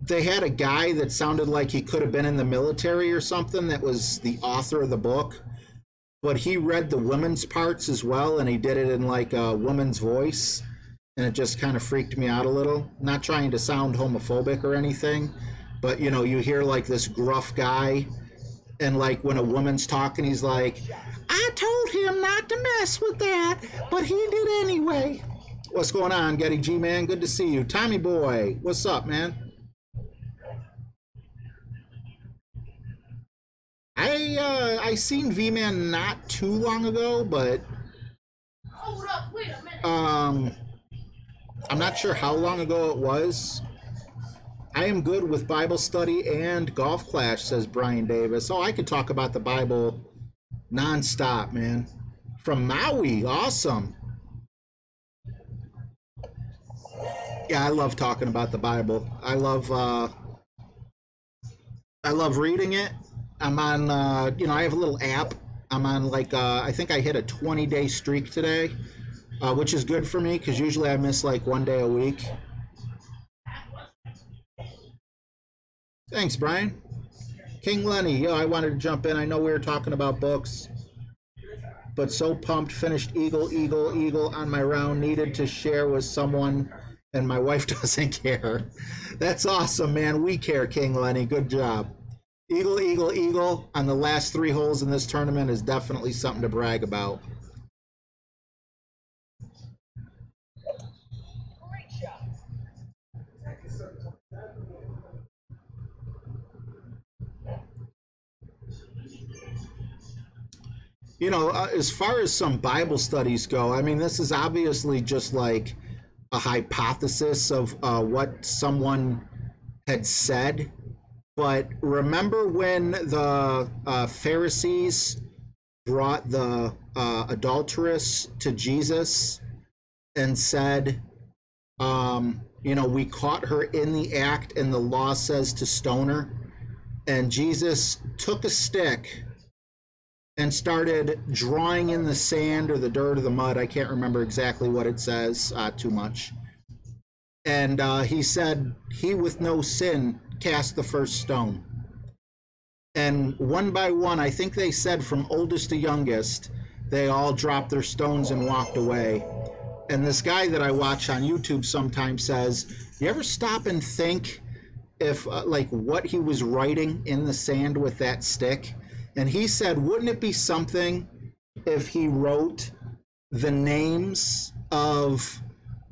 they had a guy that sounded like he could have been in the military or something that was the author of the book, but he read the women's parts as well, and he did it in like a woman's voice, and it just kind of freaked me out a little. Not trying to sound homophobic or anything, but, you know, you hear like this gruff guy, and like when a woman's talking, he's like, I told him not to mess with that, but he did anyway. What's going on, Getty G, man? Good to see you. Tommy boy, what's up, man? I seen V-Man not too long ago, but Hold up, wait a minute. I'm not sure how long ago it was. I am good with Bible study and Golf Clash, says Brian Davis. Oh, I could talk about the Bible non-stop, man. From Maui, awesome. Yeah, I love talking about the Bible. I love reading it. I'm on, you know, I have a little app. I'm on like, I think I hit a 20-day streak today, which is good for me because usually I miss like 1 day a week. Thanks, Brian. King Lenny, yo, I wanted to jump in. I know we were talking about books, but so pumped. Finished Eagle on my round. Needed to share with someone, and my wife doesn't care. That's awesome, man. We care, King Lenny. Good job. Eagle on the last 3 holes in this tournament is definitely something to brag about. You know, as far as some Bible studies go, I mean, this is obviously just like a hypothesis of what someone had said. But remember when the Pharisees brought the adulteress to Jesus and said, you know, we caught her in the act and the law says to stone her. And Jesus took a stick and started drawing in the sand or the dirt or the mud. I can't remember exactly what it says too much. And he said, he with no sin cast the first stone. And one by one, I think they said from oldest to youngest, they all dropped their stones and walked away. And this guy that I watch on YouTube sometimes says, you ever stop and think if like what he was writing in the sand with that stick? And he said, wouldn't it be something if he wrote the names of,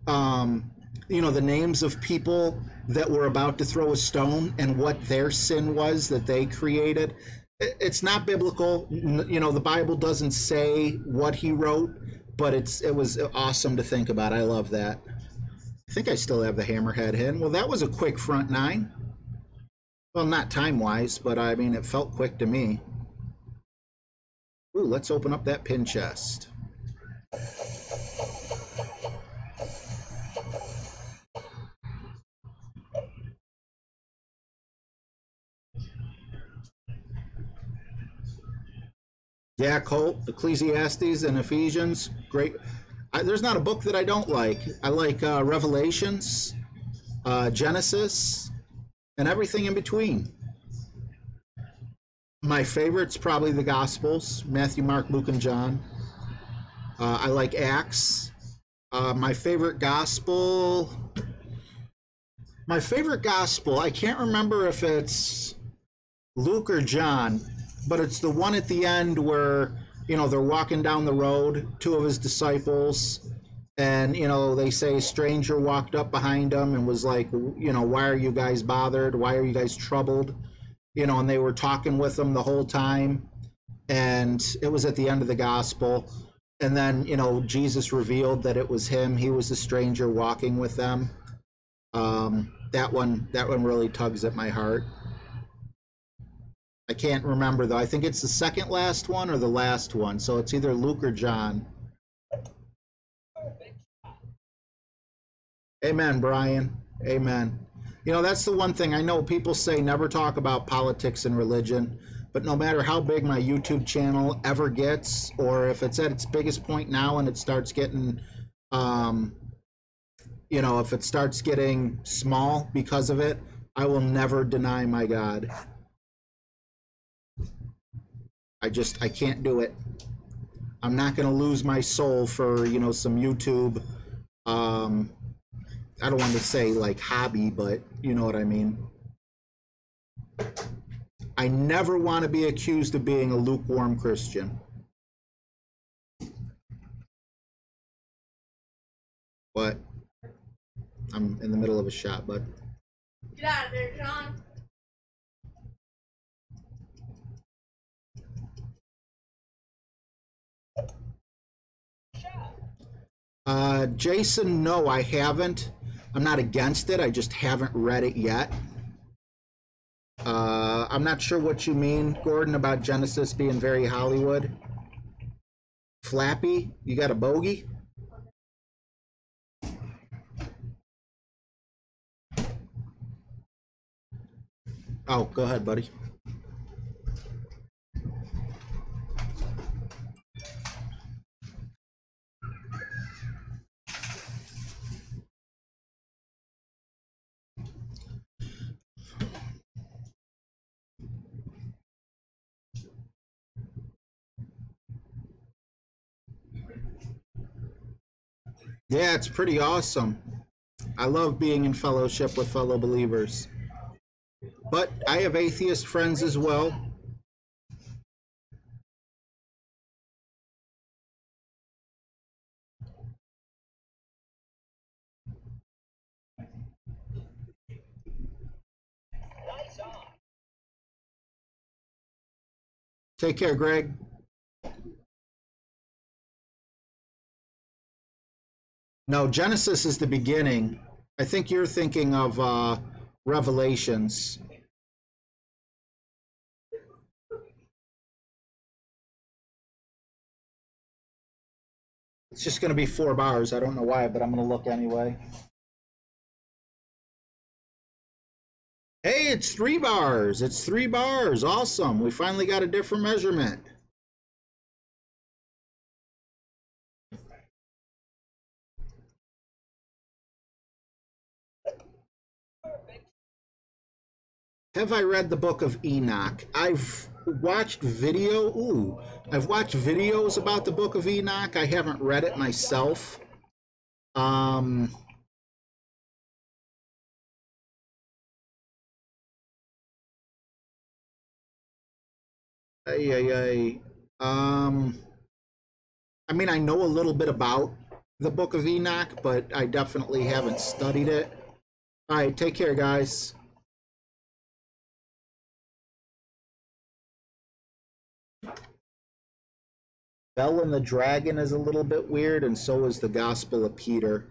you know, the names of people that were about to throw a stone and what their sin was that they created? It's not biblical. You know, the Bible doesn't say what he wrote, but it was awesome to think about. I love that. I think I still have the hammerhead in. Well, that was a quick front 9. Well, not time-wise, but I mean, it felt quick to me. Ooh, let's open up that pin chest. Yeah, Colt, Ecclesiastes and Ephesians, great. There's not a book that I don't like. I like Revelations, Genesis, and everything in between. My favorite's probably the Gospels, Matthew, Mark, Luke, and John. I like Acts. My favorite gospel. I can't remember if it's Luke or John, but it's the one at the end where, they're walking down the road, two of his disciples, and, they say a stranger walked up behind them and was like, why are you guys bothered? Why are you guys troubled? And they were talking with him the whole time. And it was at the end of the gospel. And then, Jesus revealed that it was him. He was the stranger walking with them. That one really tugs at my heart. I can't remember though. I think it's the second last one or the last one. So it's either Luke or John. Amen, Brian. Amen. That's the one thing I know people say never talk about politics and religion, but no matter how big my YouTube channel ever gets, or if it's at its biggest point now and it starts getting, if it starts getting small because of it, I will never deny my God. I can't do it. I'm not going to lose my soul for, some YouTube, I don't want to say like hobby, but you know what I mean. I never want to be accused of being a lukewarm Christian. But I'm in the middle of a shot, bud. Get out of there, John. Jason, no, I haven't. I'm not against it. I just haven't read it yet. I'm not sure what you mean, Gordon, about Genesis being very Hollywood. Flappy, you got a bogey? Oh, go ahead, buddy. Yeah, it's pretty awesome. I love being in fellowship with fellow believers. But I have atheist friends as well. Take care, Greg. No, Genesis is the beginning. I think you're thinking of Revelations. It's just going to be 4 bars. I don't know why, but I'm going to look anyway. Hey, it's 3 bars. It's 3 bars. Awesome. We finally got a different measurement. Have I read the book of Enoch? I've watched I've watched videos about the book of Enoch. I haven't read it myself. I mean, I know a little bit about the book of Enoch, but I definitely haven't studied it. All right, take care, guys. Bell and the Dragon is a little bit weird, and so is the Gospel of Peter.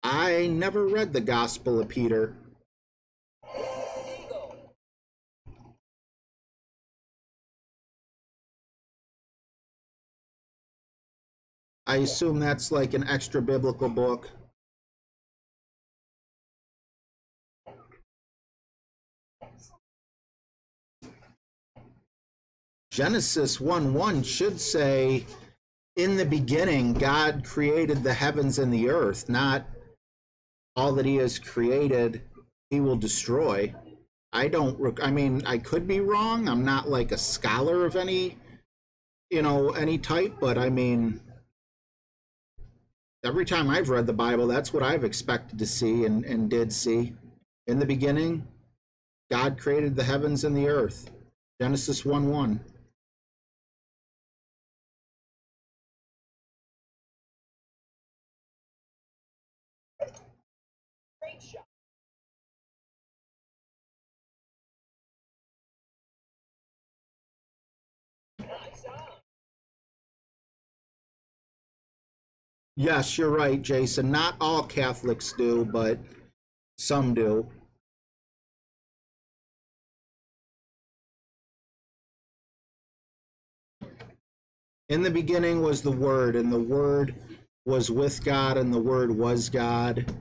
I never read the Gospel of Peter. I assume that's like an extra biblical book. Genesis 1:1 should say, in the beginning, God created the heavens and the earth, not all that he has created, he will destroy. I mean, I could be wrong. I'm not like a scholar of any, any type, but I mean, Every time I've read the Bible, that's what I've expected to see and did see. In the beginning, God created the heavens and the earth. Genesis 1:1. Yes, you're right, Jason. Not all Catholics do, but some do. In the beginning was the Word, and the Word was with God, and the Word was God.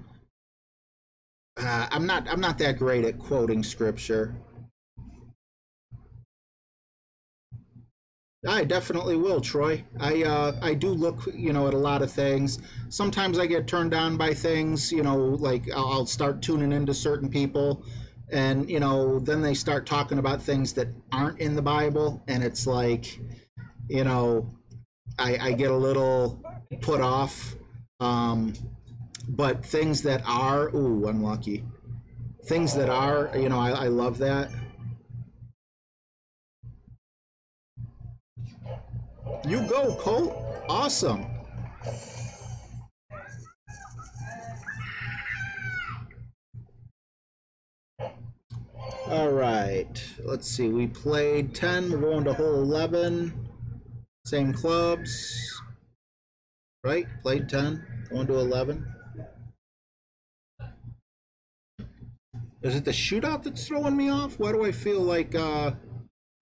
I'm not that great at quoting scripture. I definitely will, Troy. I do look, at a lot of things. Sometimes I get turned on by things, like I'll start tuning into certain people, and then they start talking about things that aren't in the Bible, and it's like, you know, I get a little put off. But things that are, ooh, unlucky. Things that are, I love that. You go, Colt. Awesome. All right. Let's see. We played 10. We're going to hole 11. Same clubs. Right? Played 10. Going to 11. Is it the shootout that's throwing me off? Why do I feel like I'm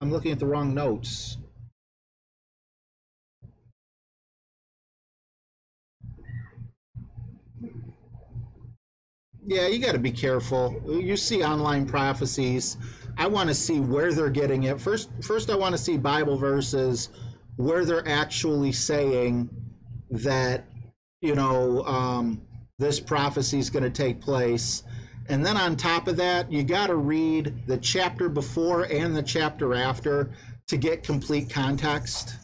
looking at the wrong notes? Yeah, you got to be careful. You see online prophecies. I want to see where they're getting it. First, I want to see Bible verses where they're actually saying that, this prophecy is going to take place. And then on top of that, you got to read the chapter before and the chapter after to get complete context.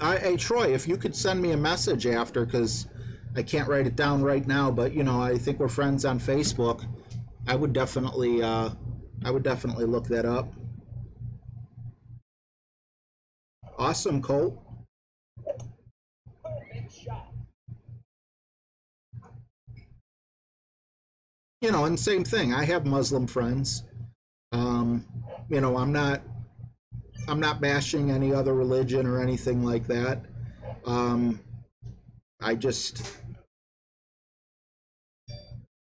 Hey, Troy, if you could send me a message after, because I can't write it down right now, but I think we're friends on Facebook. I would definitely look that up. Awesome, Colt. And same thing. I have Muslim friends. I'm not bashing any other religion or anything like that. I just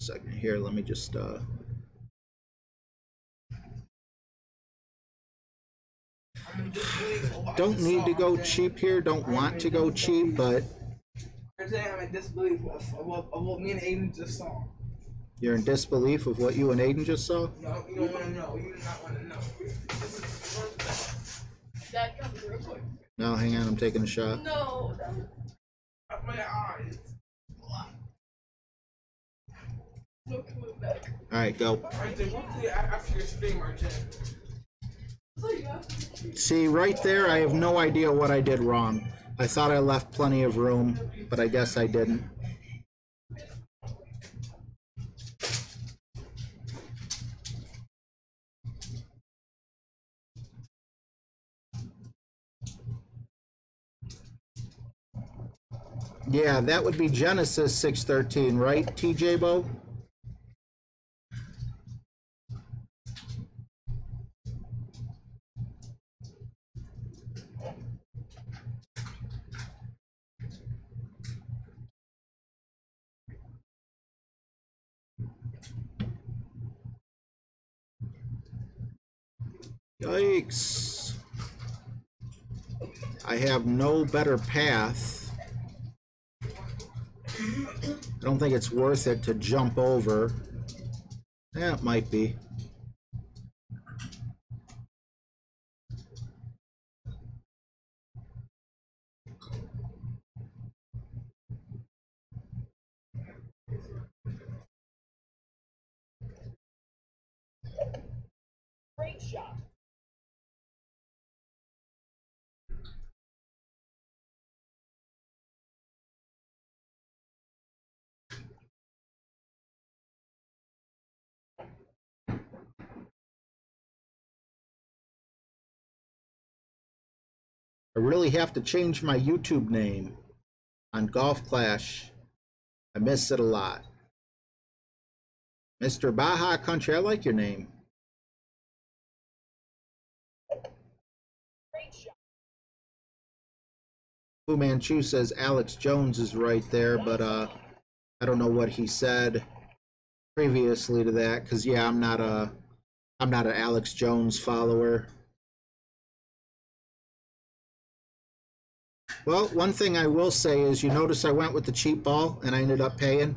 second here. Let me just. Don't need to go cheap here. Don't want to go cheap, but. I'm saying I'm in disbelief of what me and Aiden just saw. You're in disbelief of what you and Aiden just saw? No, you don't want to know. You do not want to know. Dad, come real quick. No, hang on. I'm taking a shot. No. My eyes. No coming back. All right, go. Martin, what's the after your stream, Martin? See, right there, I have no idea what I did wrong. I thought I left plenty of room, but I guess I didn't. Yeah, that would be Genesis 6:13, right, TJ Bo? Yikes. I have no better path. I don't think it's worth it to jump over. Yeah, it might be. Great shot. I really have to change my YouTube name on Golf Clash. I miss it a lot. Mr. Baja Country, I like your name. Fu Manchu says Alex Jones is right there, but I don't know what he said previously to that, because yeah, I'm not an Alex Jones follower. Well, one thing I will say is, you notice I went with the cheap ball and I ended up paying.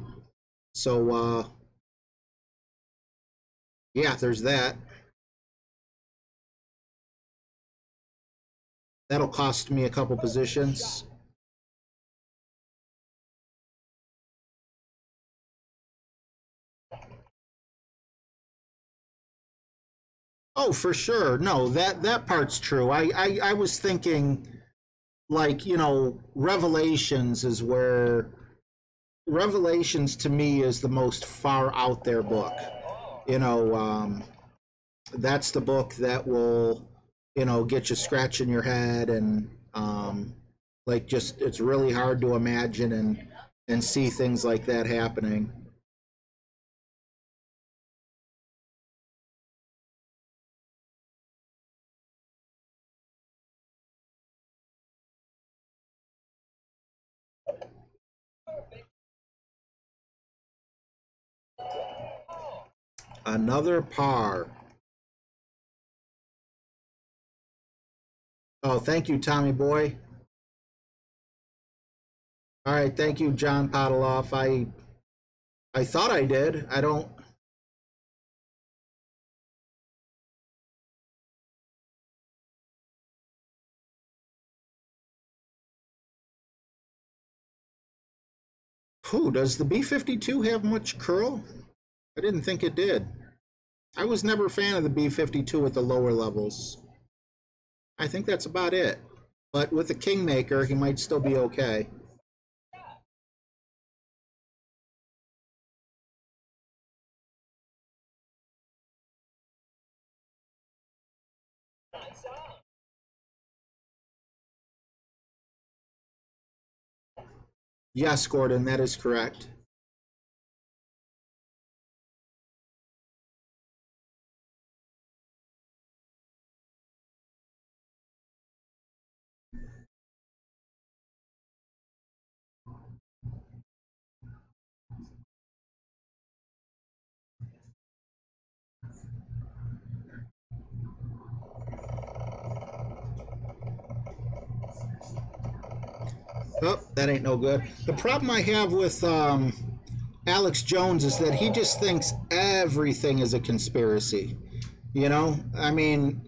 So yeah, there's that. That'll cost me a couple positions. Oh, for sure. No, that part's true. I was thinking, like, you know, Revelations is where Revelations to me is the most far out there book. You know, that's the book that will, you know, get you scratching your head, and like, just, it's really hard to imagine and see things like that happening. Another par. Oh, thank you, Tommy boy. All right, thank you, John Podoloff. I thought I did. I don't. Who does the B-52 have much curl? I didn't think it did. I was never a fan of the B-52 at the lower levels. I think that's about it. But with the Kingmaker, he might still be okay. Yes, Gordon, that is correct. Oh, that ain't no good. The problem I have with Alex Jones is that he just thinks everything is a conspiracy. You know, I mean,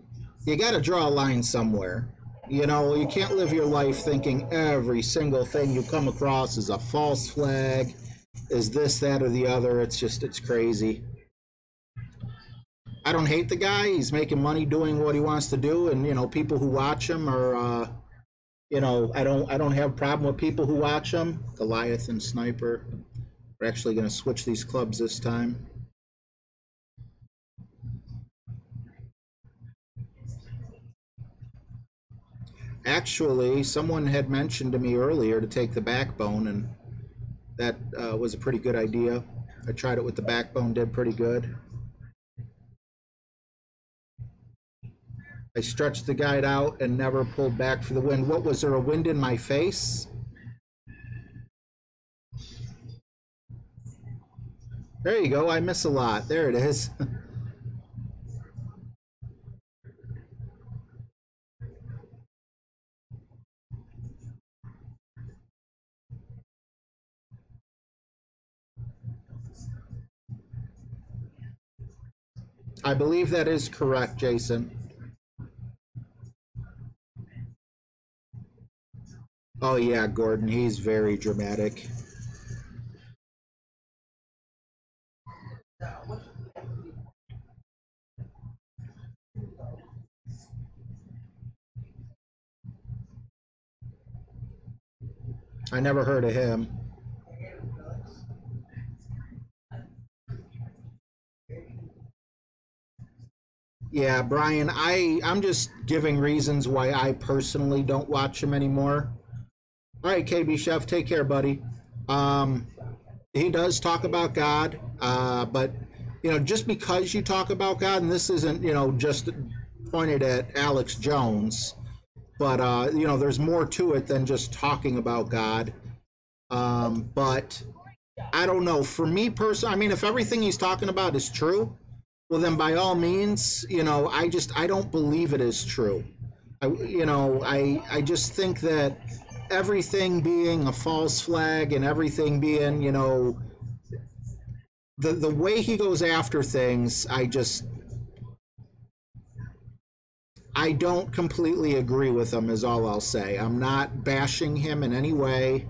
you got to draw a line somewhere. You know, you can't live your life thinking every single thing you come across is a false flag, is this, that, or the other. It's just, it's crazy. I don't hate the guy. He's making money doing what he wants to do, and you know, people who watch him are, you know, I don't have a problem with people who watch him. Goliath and Sniper. We're actually going to switch these clubs this time. Actually, someone had mentioned to me earlier to take the Backbone, and that was a pretty good idea. I tried it with the Backbone, did pretty good. I stretched the guide out and never pulled back for the wind. What was there, a wind in my face? There you go, I miss a lot. There it is. I believe that is correct, Jason. Oh yeah, Gordon, he's very dramatic. I never heard of him. Yeah, Brian, I'm just giving reasons why I personally don't watch him anymore. All right, KB Chef, take care, buddy. Um, he does talk about God, but just because you talk about God, and this isn't just pointed at Alex Jones, but there's more to it than just talking about God. But I don't know. For me personally, I mean, if everything he's talking about is true, well, then by all means, I don't believe it is true. I just think that everything being a false flag and everything being, the way he goes after things, I don't completely agree with him, is all I'll say. I'm not bashing him in any way.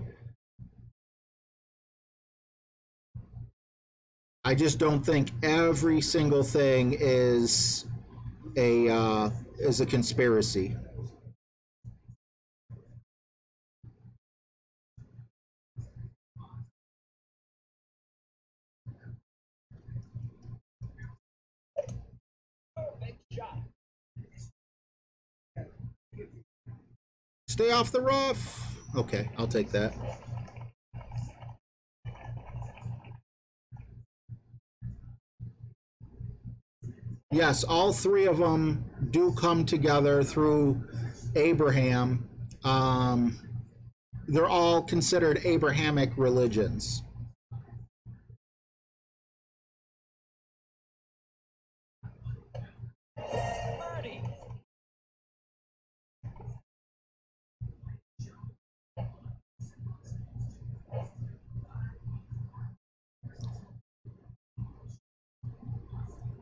I just don't think every single thing is a conspiracy. Stay off the roof. Okay, I'll take that. Yes, all three of them do come together through Abraham. Um, they're all considered Abrahamic religions.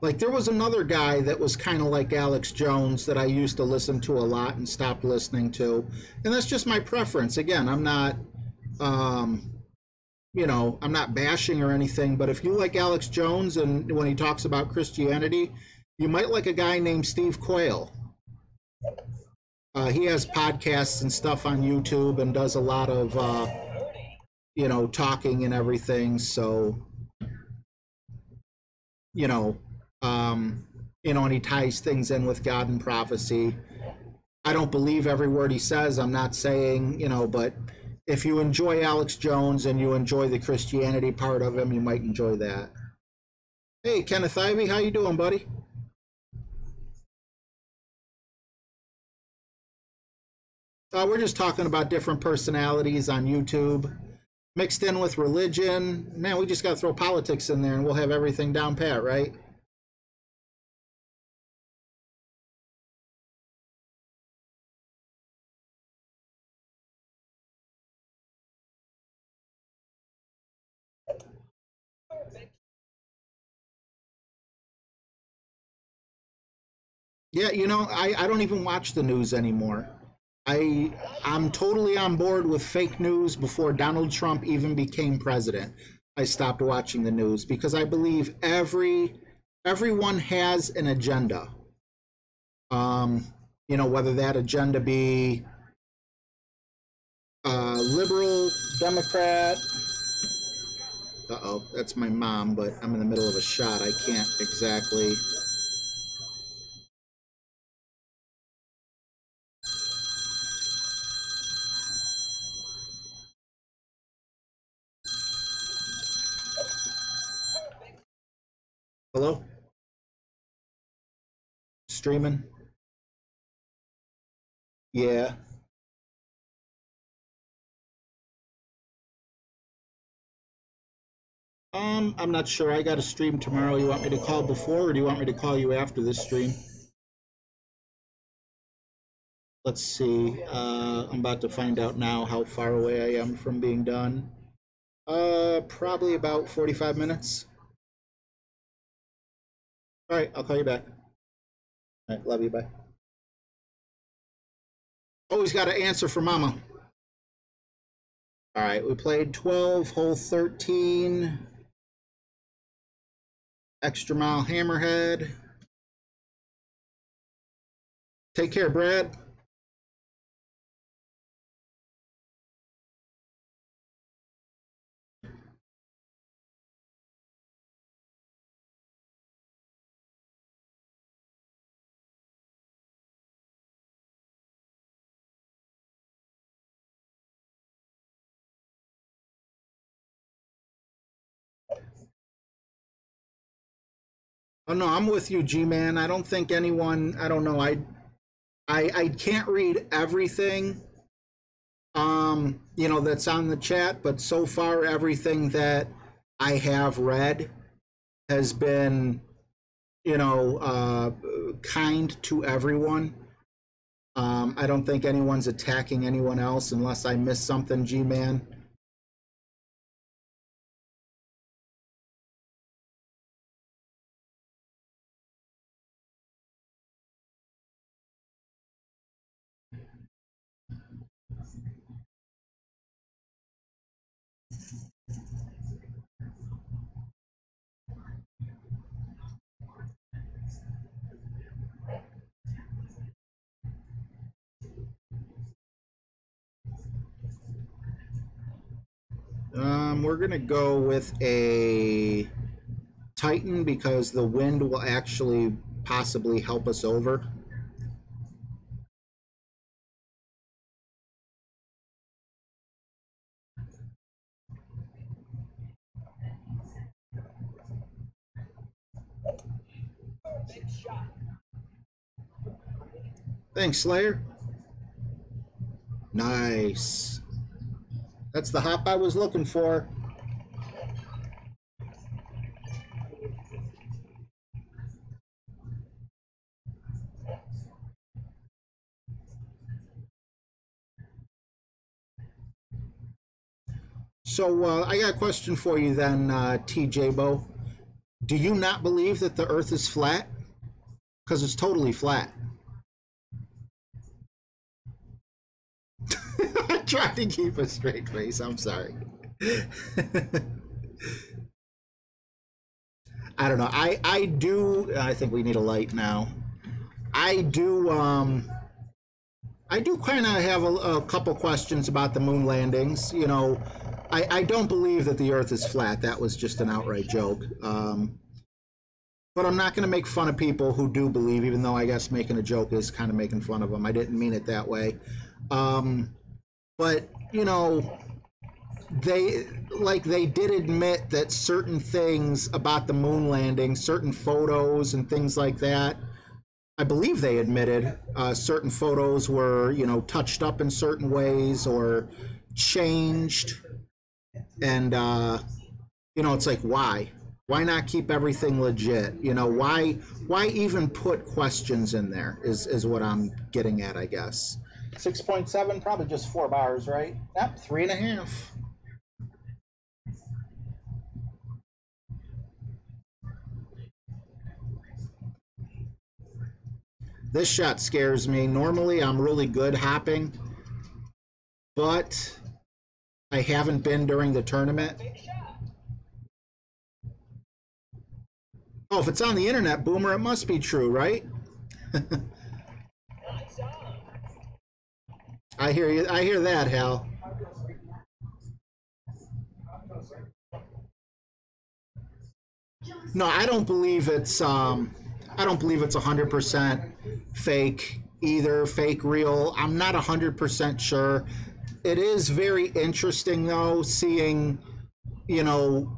Like there was another guy that was kind of like Alex Jones that I used to listen to a lot and stopped listening to, and that's just my preference. Again, um, I'm not bashing or anything, but if you like Alex Jones and when he talks about Christianity, you might like a guy named Steve Quayle. He has podcasts and stuff on YouTube and does a lot of talking and everything. So you know, and he ties things in with God and prophecy. I don't believe every word he says. I'm not saying, but if you enjoy Alex Jones and you enjoy the Christianity part of him, you might enjoy that. Hey, Kenneth Ivey, how you doing, buddy? We're just talking about different personalities on YouTube, mixed in with religion. Man, we just got to throw politics in there and we'll have everything down pat, right? Yeah, I don't even watch the news anymore. I I'm totally on board with fake news before Donald Trump even became president. I stopped watching the news because I believe everyone has an agenda. Um, whether that agenda be liberal, Democrat. Uh-oh, that's my mom, but I'm in the middle of a shot. I can't exactly. Hello? Streaming? Yeah. I'm not sure. I got a stream tomorrow. You want me to call before, or do you want me to call you after this stream? Let's see. I'm about to find out now how far away I am from being done. Probably about 45 minutes. All right, I'll call you back. All right, love you. Bye. Always got to answer for Mama. All right, we played 12, hole 13, extra mile hammerhead. Take care, Brad. Oh no, I'm with you, G-Man. I don't think anyone, I don't know, I can't read everything you know, that's on the chat, but so far everything that I have read has been, you know, kind to everyone. I don't think anyone's attacking anyone else unless I missed something, G-Man. We're gonna go with a Titan because the wind will actually possibly help us over. Thanks, Slayer. Nice. That's the hop I was looking for. So I got a question for you then, TJ Bo. Do you not believe that the Earth is flat? Because it's totally flat. I tried to keep a straight face. I'm sorry. I don't know. I do. I think we need a light now. I do kind of have a couple questions about the moon landings. You know, I don't believe that the Earth is flat. That was just an outright joke. But I'm not going to make fun of people who do believe, even though I guess making a joke is kind of making fun of them. I didn't mean it that way. But, you know, they did admit that certain things about the moon landing, certain photos and things like that, I believe they admitted certain photos were, you know, touched up in certain ways or changed. And, you know, it's like, why? Why not keep everything legit? You know, why even put questions in there is what I'm getting at, I guess. 6.7, probably just 4 bars, right? Yep, 3.5. This shot scares me. Normally, I'm really good hopping, but I haven't been during the tournament. Oh, if it's on the internet, Boomer, it must be true, right? I hear you. I hear that, Hal. No, I don't believe it's 100% fake either, fake real. I'm not 100% sure. It is very interesting though, seeing, you know,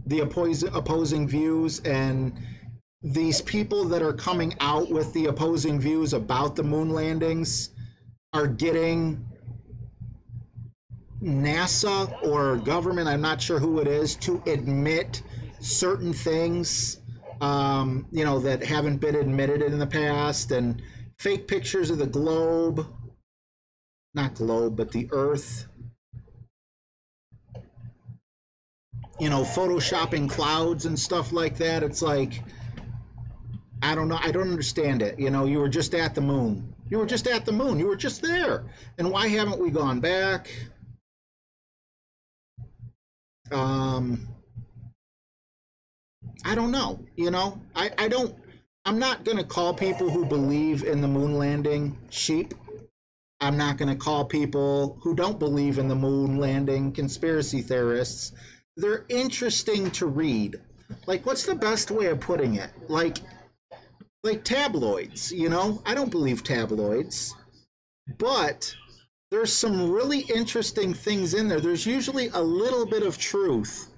the opposing views and these people that are coming out with the opposing views about the moon landings are getting NASA or government, I'm not sure who it is, to admit certain things, you know, that haven't been admitted in the past, and fake pictures of the globe, not globe, but the Earth. You know, photoshopping clouds and stuff like that. It's like, I don't know. I don't understand it. You know, you were just at the moon. You were just at the moon. You were just there. And why haven't we gone back? I don't know. You know, I'm not going to call people who believe in the moon landing sheep. I'm not going to call people who don't believe in the moon landing conspiracy theorists. They're interesting to read. Like, what's the best way of putting it? Like tabloids, you know? I don't believe tabloids, but there's some really interesting things in there. There's usually a little bit of truth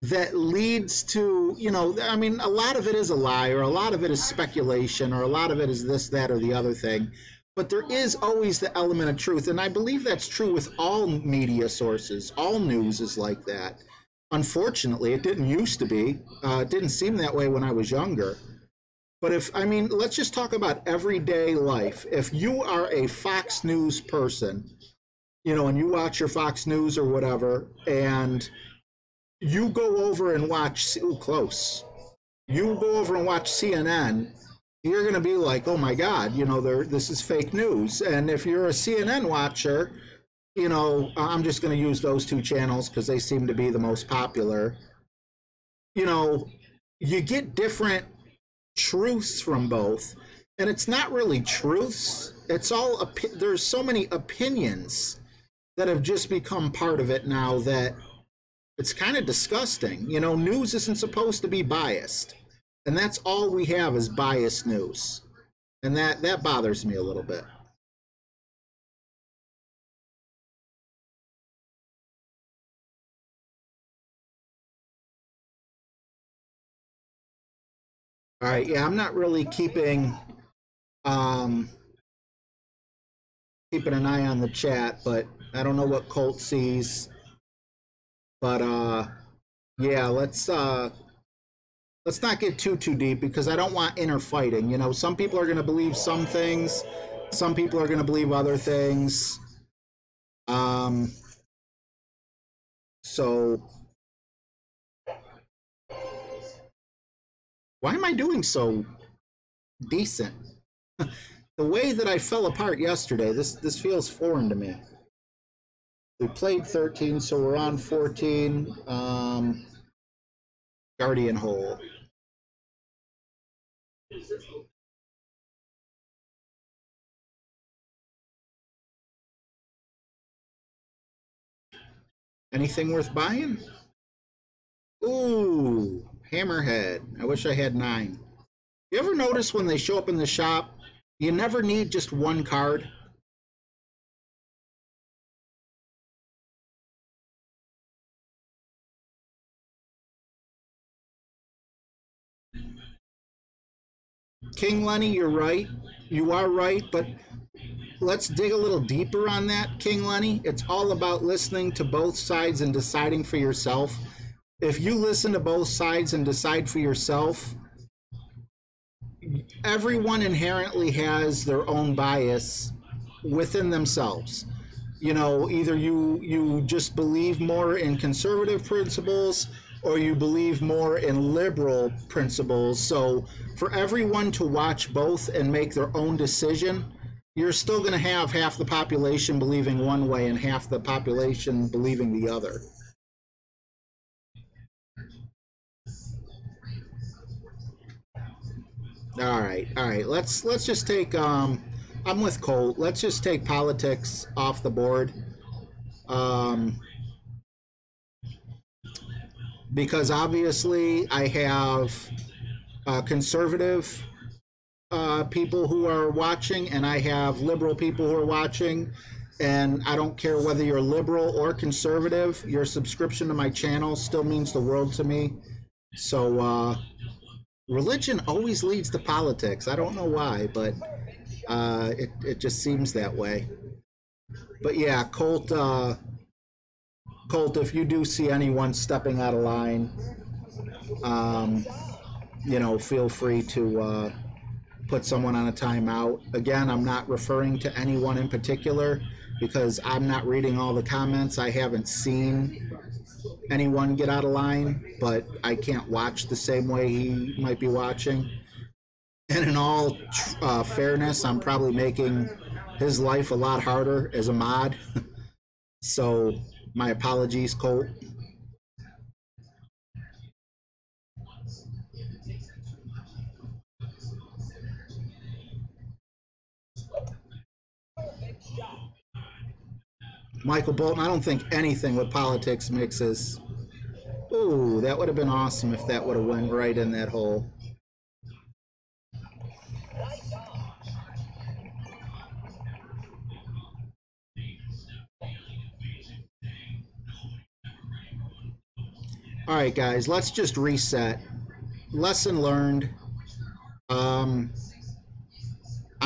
that leads to, you know, I mean, a lot of it is a lie, or a lot of it is speculation, or a lot of it is this, that, or the other thing. But there is always the element of truth. And I believe that's true with all media sources. All news is like that. Unfortunately, it didn't used to be. It didn't seem that way when I was younger. But if, I mean, let's just talk about everyday life. If you are a Fox News person, you know, and you watch your Fox News or whatever, and you go over and watch, ooh, close. You go over and watch CNN, you're going to be like, oh my God, you know, this is fake news. And if you're a CNN watcher, you know, I'm just going to use those two channels because they seem to be the most popular. You know, you get different truths from both. And it's not really truths. It's all, there's so many opinions that have just become part of it now that it's kind of disgusting. You know, news isn't supposed to be biased. And that's all we have is biased news. And that bothers me a little bit. All right, yeah, I'm not really keeping an eye on the chat, but I don't know what Colt sees. But yeah, let's not get too deep because I don't want inner fighting. You know, some people are going to believe some things, some people are going to believe other things. So why am I doing so decent? The way that I fell apart yesterday, this feels foreign to me. We played 13, so we're on 14. Guardian Hole. Anything worth buying? Ooh, Hammerhead. I wish I had 9. You ever notice when they show up in the shop, you never need just one card? King Lenny, you're right. You are right, but let's dig a little deeper on that, King Lenny. It's all about listening to both sides and deciding for yourself. If you listen to both sides and decide for yourself, everyone inherently has their own bias within themselves. You know, either you just believe more in conservative principles or you believe more in liberal principles. So for everyone to watch both and make their own decision, you're still going to have half the population believing one way and half the population believing the other. All right. Let's just take. I'm with Colt. Let's just take politics off the board, because obviously I have conservative people who are watching, and I have liberal people who are watching. And I don't care whether you're liberal or conservative. Your subscription to my channel still means the world to me. So. Religion always leads to politics. I don't know why, but it just seems that way. But yeah, Colt, if you do see anyone stepping out of line, you know, feel free to put someone on a timeout. Again, I'm not referring to anyone in particular because I'm not reading all the comments. I haven't seen anyone get out of line, but I can't watch the same way he might be watching. And in all fairness, I'm probably making his life a lot harder as a mod. So my apologies, Colt. Michael Bolton, I don't think anything with politics mixes. Ooh, that would have been awesome if that would have went right in that hole. All right, guys, let's just reset. Lesson learned. I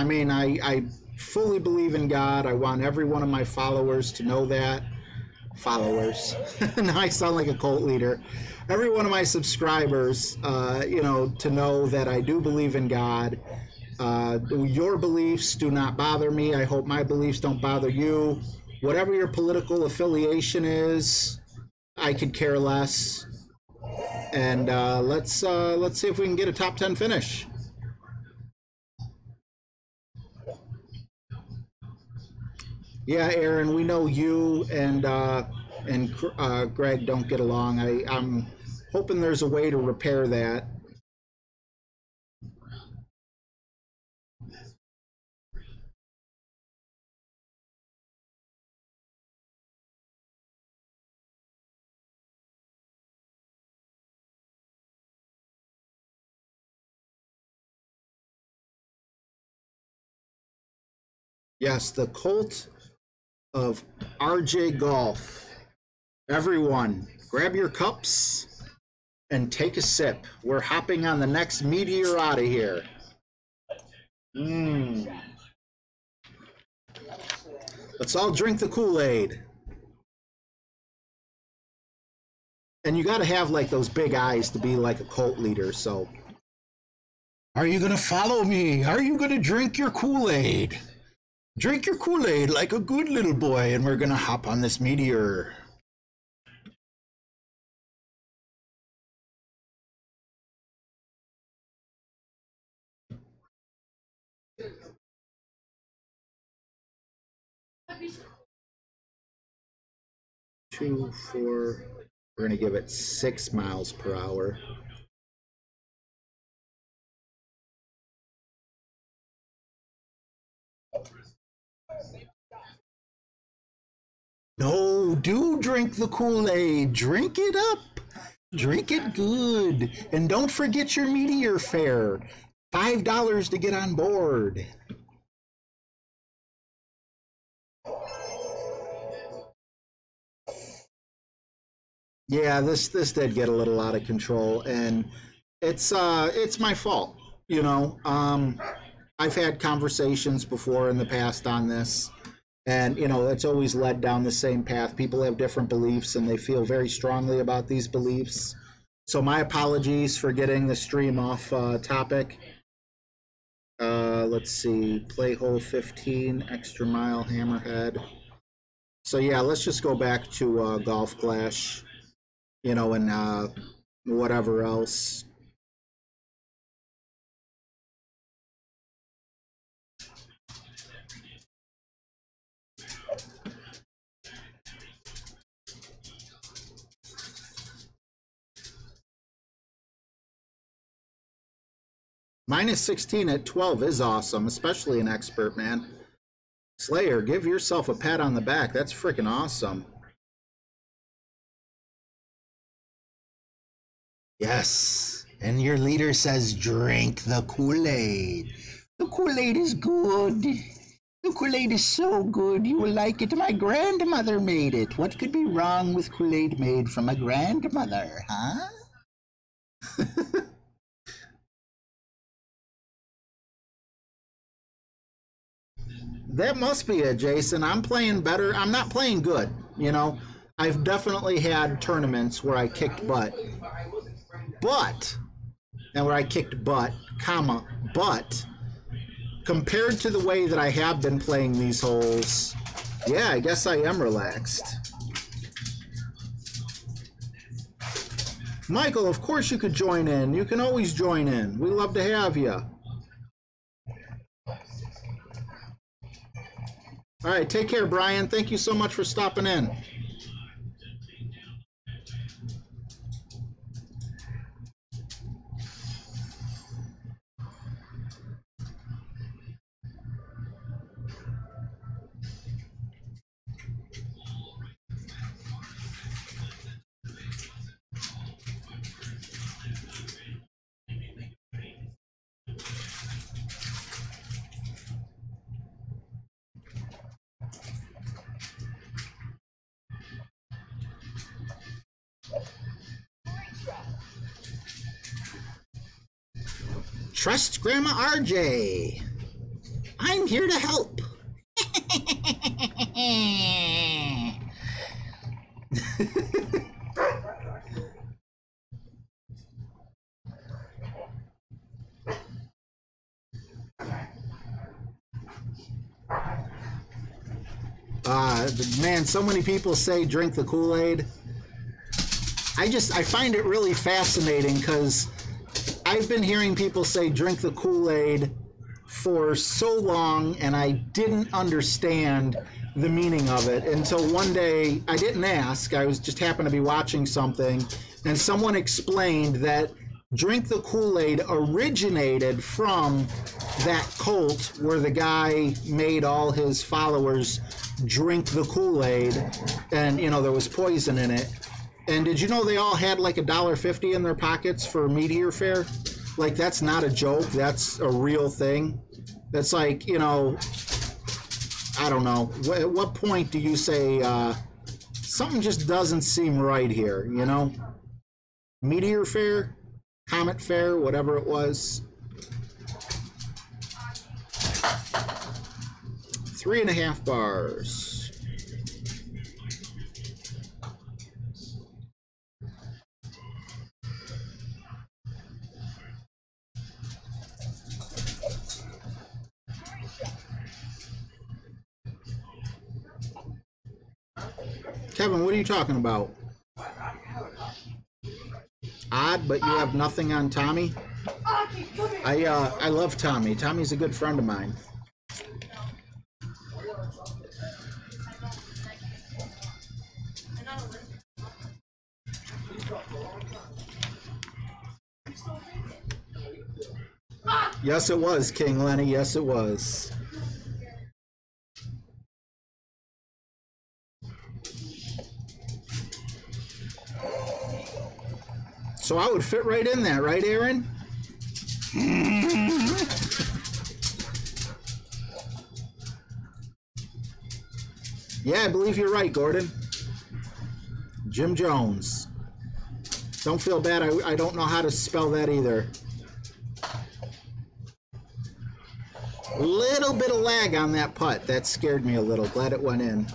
mean, I fully believe in God. I want every one of my followers to know that. Followers. Now I sound like a cult leader. Every one of my subscribers, to know that I do believe in God. Your beliefs do not bother me. I hope my beliefs don't bother you. Whatever your political affiliation is, I could care less. And let's see if we can get a top 10 finish. Yeah, Aaron, we know you and Greg don't get along. I'm hoping there's a way to repair that. Yes, the cult of RJ Golf. Everyone, grab your cups and take a sip. We're hopping on the next meteor out of here. Let's all drink the Kool-Aid. And you got to have like those big eyes to be like a cult leader, so. Are you going to follow me? Are you going to drink your Kool-Aid? Drink your Kool-Aid like a good little boy, and we're going to hop on this meteor. Two, four, we're going to give it 6 miles per hour. No, do drink the Kool-Aid. Drink it up. Drink it good. And don't forget your meteor fare. $5 to get on board. Yeah, this did get a little out of control, and it's my fault. I've had conversations before in the past on this, and it's always led down the same path. People have different beliefs, and they feel very strongly about these beliefs. So my apologies for getting the stream off topic. Let's see, play hole 15, extra mile, hammerhead. So yeah, let's just go back to Golf Clash. And whatever else. Minus 16 at 12 is awesome, especially an expert, man. Slayer, give yourself a pat on the back. That's freaking awesome. Yes, and your leader says drink the Kool-Aid. The Kool-Aid is good. The Kool-Aid is so good, you will like it. My grandmother made it. What could be wrong with Kool-Aid made from a grandmother, huh? That must be it, Jason. I'm playing better. I'm not playing good, I've definitely had tournaments where I kicked butt. Where I kicked butt, but compared to the way that I have been playing these holes, yeah, I guess I am relaxed. Michael, of course you could join in. You can always join in. We love to have you. All right, take care, Brian. Thank you so much for stopping in. Trust Grandma RJ. I'm here to help. Man, so many people say drink the Kool-Aid. I find it really fascinating because I've been hearing people say drink the Kool-Aid for so long, and I didn't understand the meaning of it until one day I didn't ask. I was just happened to be watching something, and someone explained that drink the Kool-Aid originated from that cult where the guy made all his followers drink the Kool-Aid, and you know there was poison in it. And did you know they all had like $1.50 in their pockets for Meteor Fair? Like, that's not a joke. That's a real thing. That's like, you know, I don't know. At what point do you say something just doesn't seem right here, you know? Meteor Fair, Comet Fair, whatever it was. 3.5 bars. Kevin, what are you talking about? Odd, but you have nothing on Tommy? I love Tommy. Tommy's a good friend of mine. Yes, it was, King Lenny. Yes, it was. So I would fit right in that, right, Aaron? Yeah, I believe you're right, Gordon. Jim Jones. Don't feel bad. I don't know how to spell that either. Little bit of lag on that putt. That scared me a little. Glad it went in.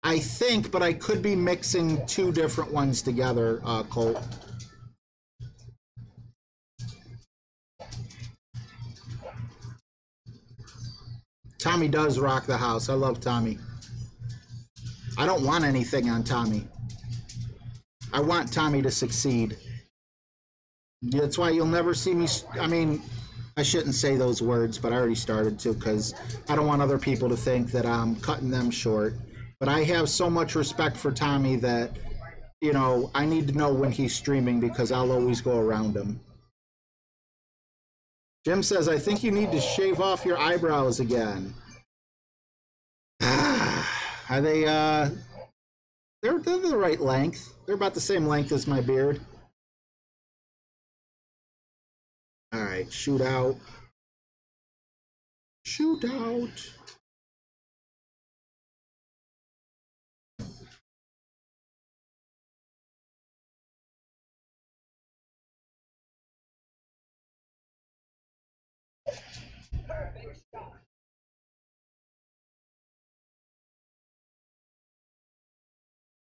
I think, but I could be mixing two different ones together, Colt. Tommy does rock the house. I love Tommy. I don't want anything on Tommy. I want Tommy to succeed. That's why you'll never see me. I mean, I shouldn't say those words, but I already started to because I don't want other people to think that I'm cutting them short. But I have so much respect for Tommy that, you know, I need to know when he's streaming because I'll always go around him. Jim says, I think you need to shave off your eyebrows again. Are they, they're the right length. They're about the same length as my beard. All right, shoot out. Shoot out.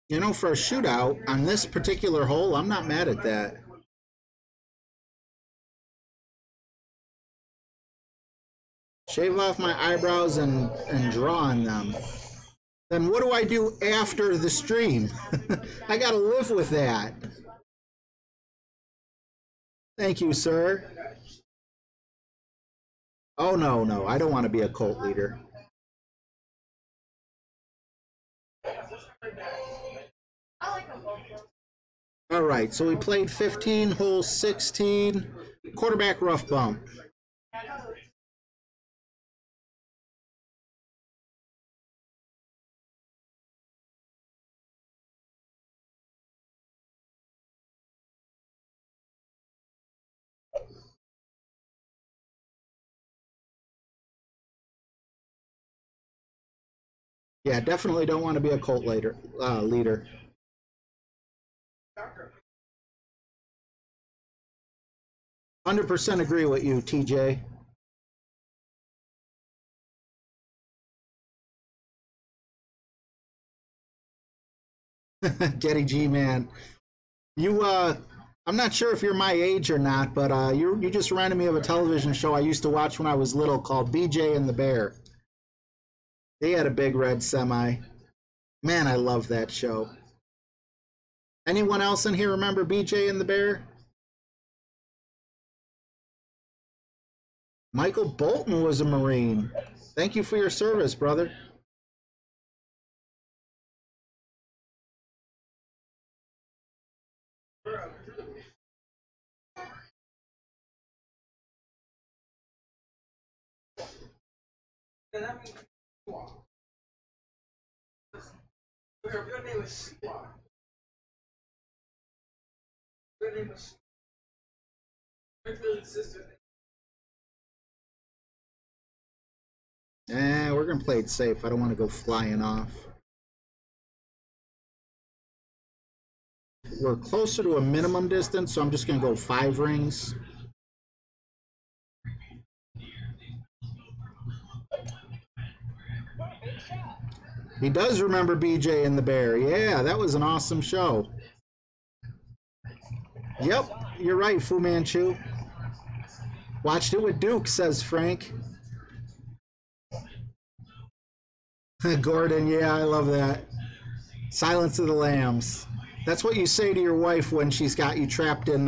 You know, for a shootout on this particular hole, I'm not mad at that. Shave off my eyebrows and draw on them. Then what do I do after the stream? I gotta live with that. Thank you, sir. Oh, no, no, I don't want to be a cult leader. All right, so we played 15, hole 16, quarterback rough bump. Yeah, definitely don't want to be a cult leader. 100% agree with you, TJ. Getty G, man. You, I'm not sure if you're my age or not, but you just reminded me of a television show I used to watch when I was little called BJ and the Bear. They had a big red semi. Man, I love that show. Anyone else in here remember BJ and the Bear? Michael Bolton was a Marine. Thank you for your service, brother. Your name is Siwa. Your name is your sister. We're gonna play it safe. I don't want to go flying off. We're closer to a minimum distance, so I'm just gonna go 5 rings. He does remember BJ and the Bear. Yeah, that was an awesome show. Yep, you're right, Fu Manchu. Watched it with Duke, says Frank. Gordon, yeah, I love that. Silence of the Lambs. That's what you say to your wife when she's got you trapped in,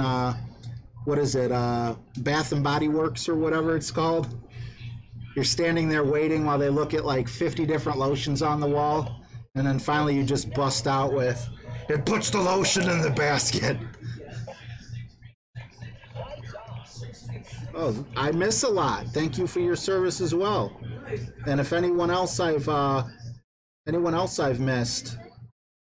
what is it, Bath and Body Works or whatever it's called. You're standing there waiting while they look at like 50 different lotions on the wall, and then finally you just bust out with, "It puts the lotion in the basket." Oh, I miss a lot. Thank you for your service as well. And if anyone else I've missed,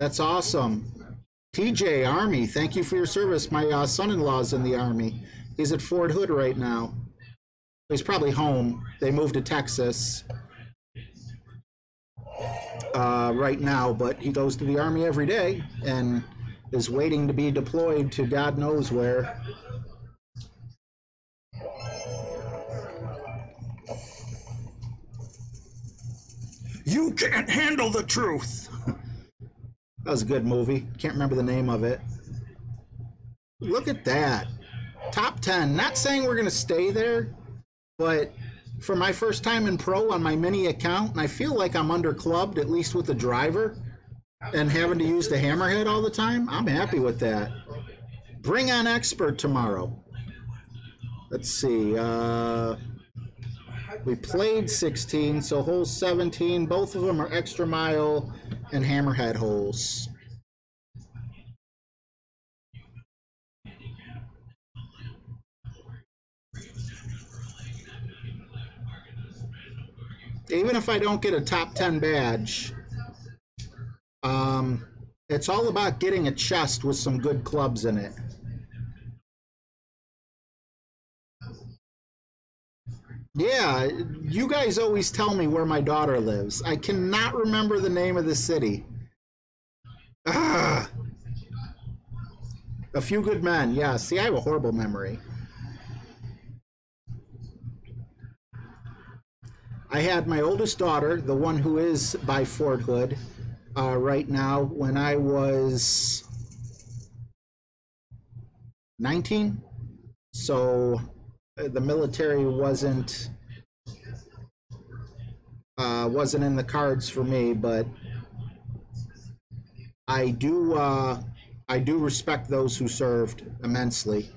that's awesome. TJ Army, thank you for your service. My son-in-law's in the Army. He's at Fort Hood right now. He's probably home. They moved to Texas right now, but he goes to the Army every day and is waiting to be deployed to God knows where. You can't handle the truth. That was a good movie. Can't remember the name of it. Look at that. Top 10. Not saying we're going to stay there, but for my first time in pro on my mini account, and I feel like I'm underclubbed, at least with the driver, and having to use the hammerhead all the time, I'm happy with that. Bring on expert tomorrow. Let's see. We played 16, so hole 17, both of them are extra mile and hammerhead holes. Even if I don't get a top 10 badge, it's all about getting a chest with some good clubs in it. Yeah, you guys always tell me where my daughter lives. I cannot remember the name of the city. Ah! A Few Good Men. Yeah, see, I have a horrible memory. I had my oldest daughter, the one who is by Fort Hood, right now, when I was 19. So the military wasn't in the cards for me, but I do respect those who served immensely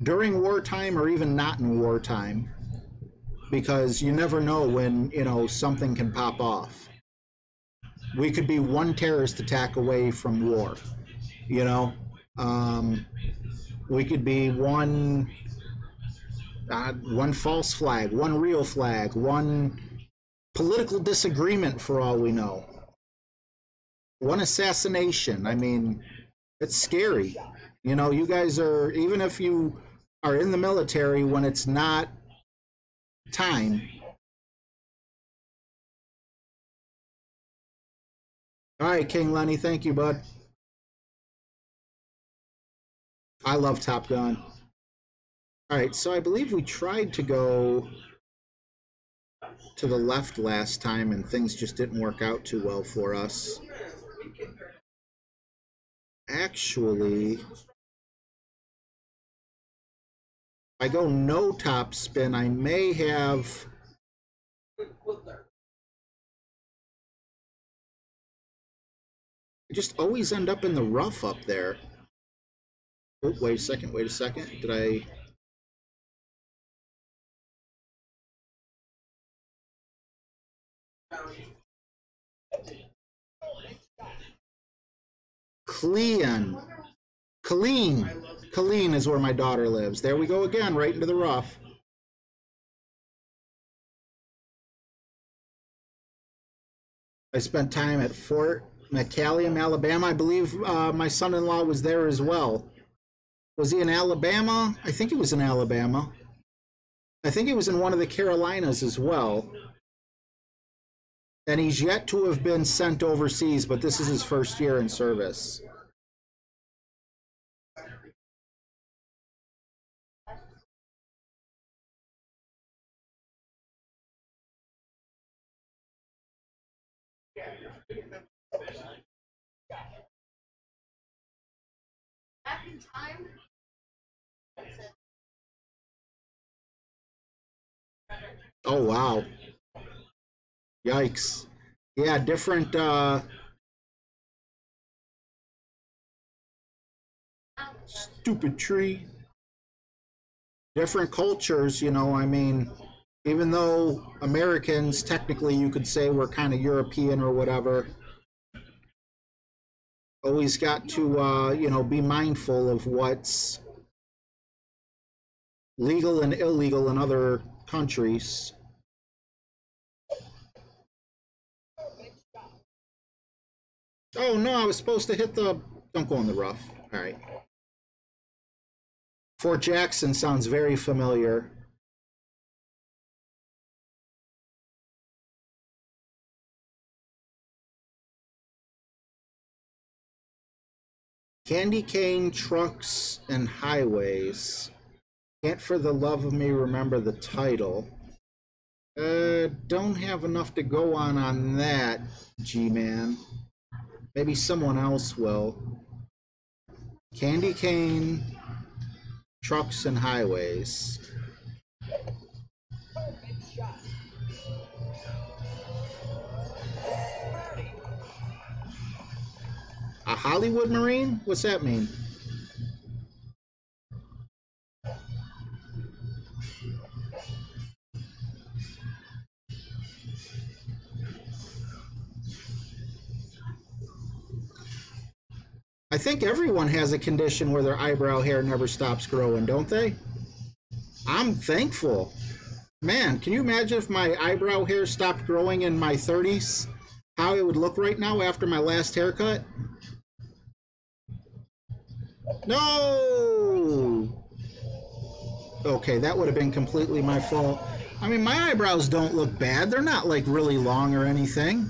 during wartime or even not in wartime, because you never know when, you know, something can pop off. We could be one terrorist attack away from war, you know. We could be one false flag, one real flag, one political disagreement for all we know, one assassination. I mean, it's scary. You know, you guys are, even if you are in the military when it's not time. All right, King Lenny, thank you, bud. I love Top Gun. All right, so I believe we tried to go to the left last time and things just didn't work out too well for us. Actually, if I go no top spin, I may have... I just always end up in the rough up there. Oh, wait a second, wait a second. Did I... Killeen is where my daughter lives. There we go again, right into the rough. I spent time at Fort McCallium, Alabama. I believe my son-in-law was there as well. Was he in Alabama? I think he was in Alabama. I think he was in one of the Carolinas as well. And he's yet to have been sent overseas, but this is his first year in service. Back in time. Oh, wow. Yikes. Yeah, different, stupid tree. Different cultures, you know, I mean, even though Americans, technically you could say we're kind of European or whatever, always got to, you know, be mindful of what's legal and illegal in other countries. Oh no, I was supposed to hit the... Don't go in the rough. All right. Fort Jackson sounds very familiar. Candy cane, trucks, and highways. Can't for the love of me remember the title. Don't have enough to go on that, G-Man. Maybe someone else will. Candy cane, trucks, and highways. A Hollywood Marine? What's that mean? I think everyone has a condition where their eyebrow hair never stops growing, don't they? I'm thankful. Man, can you imagine if my eyebrow hair stopped growing in my 30s? How it would look right now after my last haircut? No! Okay, that would have been completely my fault. I mean, my eyebrows don't look bad. They're not like really long or anything.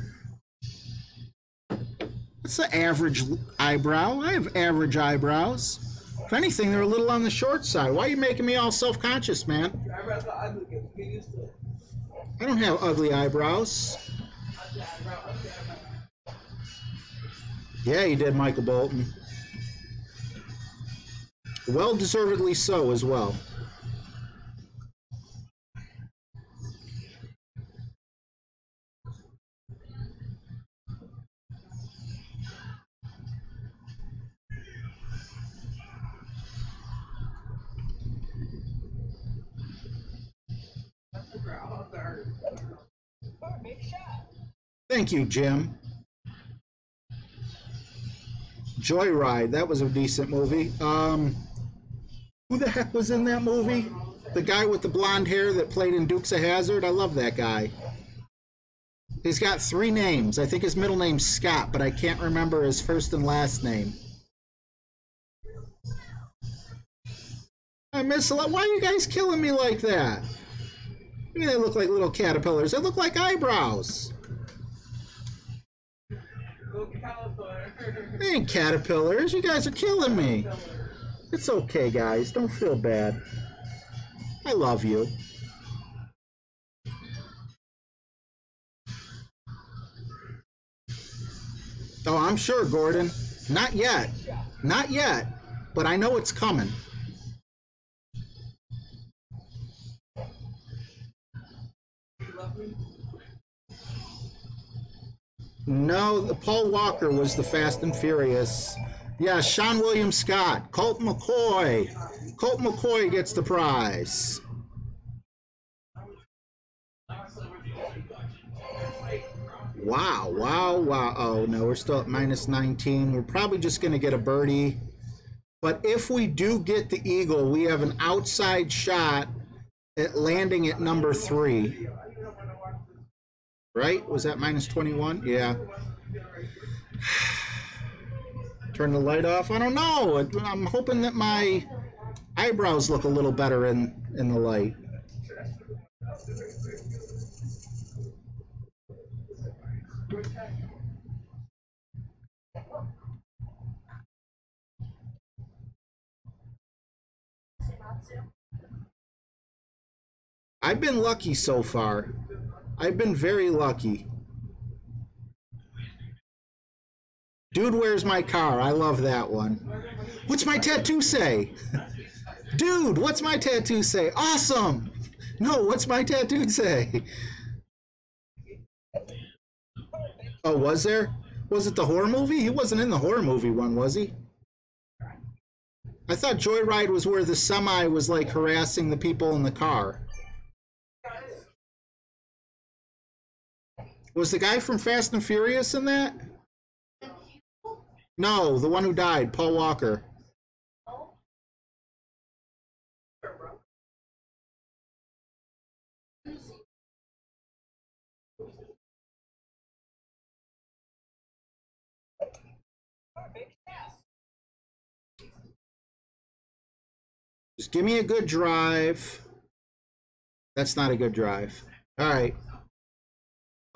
It's an average eyebrow. I have average eyebrows. If anything, they're a little on the short side. Why are you making me all self-conscious, man? Your eyebrows are ugly. Get used to it. I don't have ugly eyebrows. Ugly eyebrow, ugly eyebrow. Yeah, you did, Michael Bolton. Well deservedly so as well. Thank you, Jim. Joyride, that was a decent movie. Who the heck was in that movie? The guy with the blonde hair that played in Dukes of Hazzard? I love that guy. He's got 3 names. I think his middle name's Scott, but I can't remember his first and last name. I miss a lot. Why are you guys killing me like that? I mean, they look like little caterpillars. They look like eyebrows. Go caterpillar. They ain't caterpillars. You guys are killing me. It's okay, guys. Don't feel bad. I love you. Oh, I'm sure, Gordon. Not yet. Not yet. But I know it's coming. No, Paul Walker was the Fast and Furious. Yeah, Sean William Scott. Colt McCoy. Colt McCoy gets the prize. Wow, wow, wow. Oh, no, we're still at minus 19. We're probably just going to get a birdie. But if we do get the eagle, we have an outside shot at landing at number 3. Right? Was that minus 21? Yeah. Turn the light off? I don't know. I'm hoping that my eyebrows look a little better in the light. I've been lucky so far. I've been very lucky. Dude, where's my car? I love that one. What's my tattoo say? Dude, what's my tattoo say? Awesome! No, what's my tattoo say? Oh, was there? Was it the horror movie? He wasn't in the horror movie one, was he? I thought Joyride was where the semi was like harassing the people in the car. Was the guy from Fast and Furious in that? No, the one who died, Paul Walker. Just give me a good drive. That's not a good drive. All right.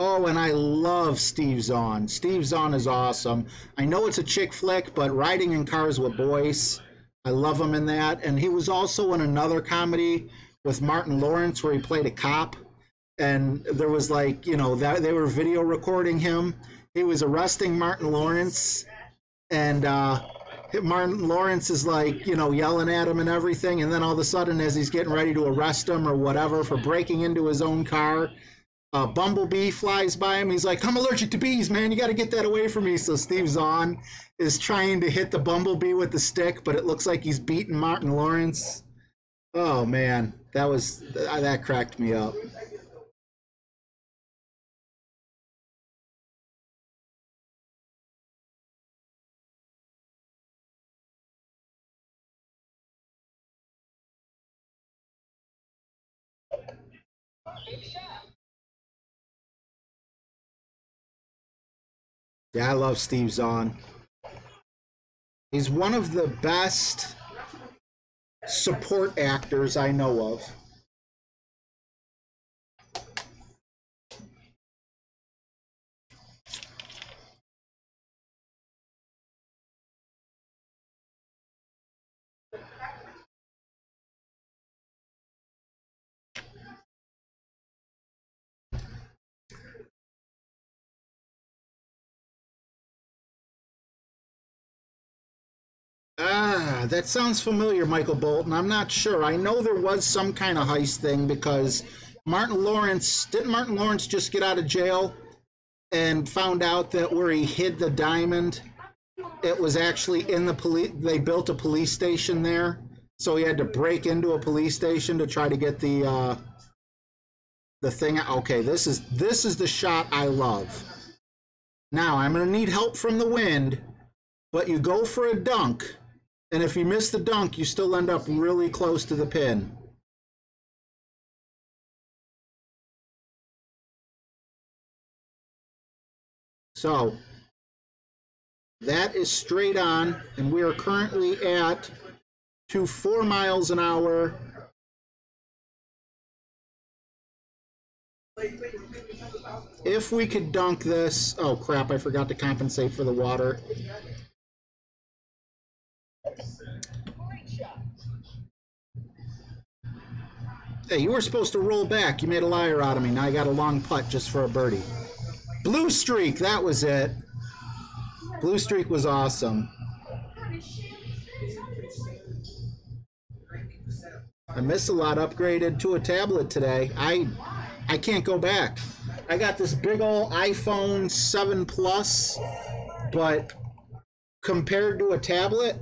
Oh, and I love Steve Zahn. Steve Zahn is awesome. I know it's a chick flick, but Riding in Cars with Boys, I love him in that. And he was also in another comedy with Martin Lawrence where he played a cop. And there was like, you know, that they were video recording him. He was arresting Martin Lawrence. And Martin Lawrence is like, you know, yelling at him and everything. And then all of a sudden, as he's getting ready to arrest him or whatever for breaking into his own car, a bumblebee flies by him. He's like, I'm allergic to bees, man. You got to get that away from me. So Steve Zahn is trying to hit the bumblebee with the stick, but it looks like he's beating Martin Lawrence. Oh, man. That cracked me up. Yeah, I love Steve Zahn. He's one of the best support actors I know of. Ah, that sounds familiar, Michael Bolton. I'm not sure. I know there was some kind of heist thing because didn't Martin Lawrence just get out of jail and found out that where he hid the diamond, it was actually in they built a police station there. So he had to break into a police station to try to get the thing. Okay, this is the shot I love. Now, I'm going to need help from the wind, but you go for a dunk. And if you miss the dunk, you still end up really close to the pin. So, that is straight on, and we are currently at 4 miles an hour. If we could dunk this, oh crap, I forgot to compensate for the water. Hey, you were supposed to roll back. You made a liar out of me. Now I got a long putt just for a birdie. Blue streak, that was it. Blue streak was awesome. I miss a lot. Upgraded to a tablet today. I can't go back. I got this big old iPhone 7 Plus, but compared to a tablet,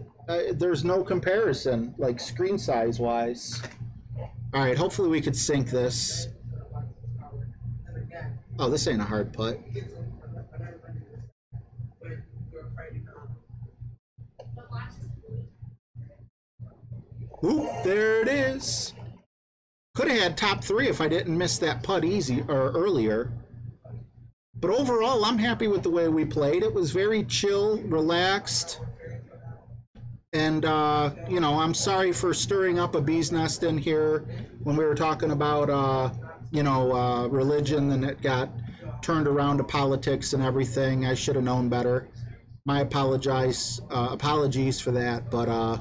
there's no comparison, like screen size wise. All right, hopefully we could sync this. Oh, this ain't a hard putt. Oop, there it is. Could have had top 3 if I didn't miss that putt easy or earlier. But overall, I'm happy with the way we played. It was very chill, relaxed. And, you know, I'm sorry for stirring up a bee's nest in here when we were talking about, you know, religion, and it got turned around to politics and everything. I should have known better. My apologies for that. But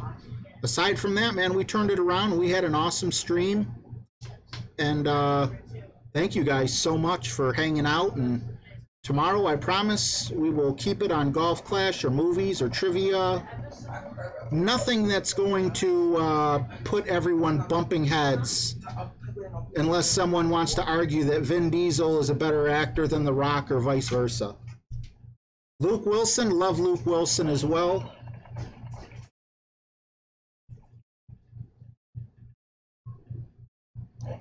aside from that, man, we turned it around. We had an awesome stream. And thank you guys so much for hanging out. And tomorrow, I promise, we will keep it on Golf Clash or movies or trivia. Nothing that's going to put everyone bumping heads, unless someone wants to argue that Vin Diesel is a better actor than The Rock or vice versa. Luke Wilson, love Luke Wilson as well.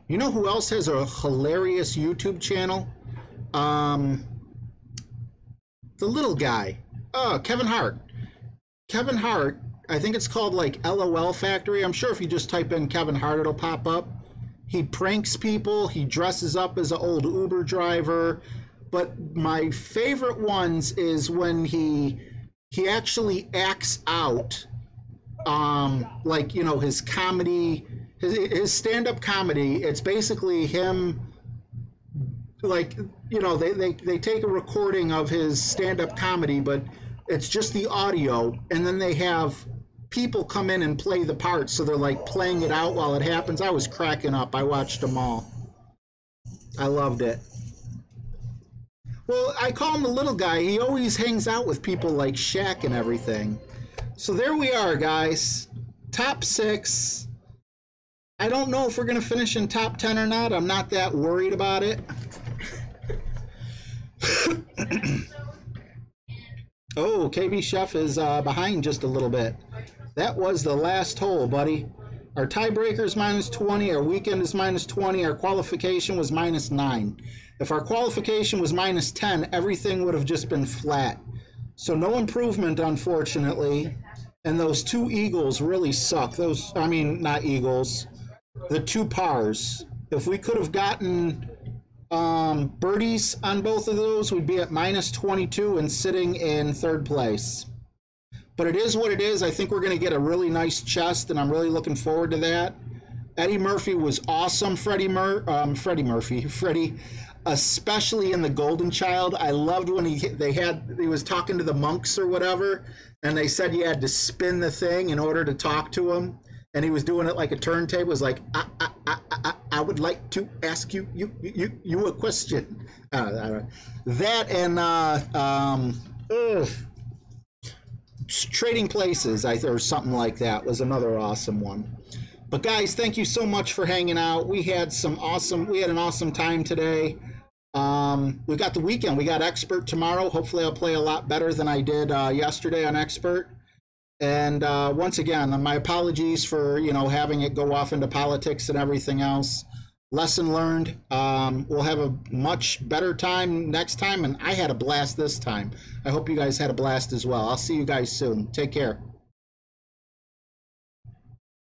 You know who else has a hilarious YouTube channel? The little guy. Oh, Kevin Hart. Kevin Hart, I think it's called like LOL Factory. I'm sure if you just type in Kevin Hart, it'll pop up. He pranks people. He dresses up as an old Uber driver. But my favorite ones is when he actually acts out, like, you know, his comedy, his stand-up comedy. It's basically him, like, you know, they take a recording of his stand-up comedy, but it's just the audio, and then they have people come in and play the parts, so they're like playing it out while it happens. I was cracking up. I watched them all. I loved it. Well, I call him the little guy. He always hangs out with people like Shaq and everything. So there we are, guys. Top 6. I don't know if we're going to finish in top 10 or not. I'm not that worried about it. Oh, KB Chef is behind just a little bit. That was the last hole, buddy. Our tiebreaker is -20. Our weekend is -20. Our qualification was -9. If our qualification was -10, everything would have just been flat. So no improvement, unfortunately. And those 2 eagles really suck. Those, I mean, not eagles. The 2 pars. If we could have gotten birdies on both of those, we'd be at -22 and sitting in 3rd place. But it is what it is. I think we're going to get a really nice chest, and I'm really looking forward to that. Eddie Murphy was awesome. Freddie, especially in The Golden Child. I loved when he was talking to the monks or whatever, and they said you had to spin the thing in order to talk to him, and he was doing it like a turntable. It was like, I would like to ask you a question. That and Trading Places, or something like that, was another awesome one. But guys, thank you so much for hanging out. We had an awesome time today. We got the weekend. We got Expert tomorrow. Hopefully I'll play a lot better than I did yesterday on Expert. And once again, my apologies for, you know, having it go off into politics and everything else. Lesson learned. We'll have a much better time next time, and I had a blast this time. I hope you guys had a blast as well. I'll see you guys soon. Take care.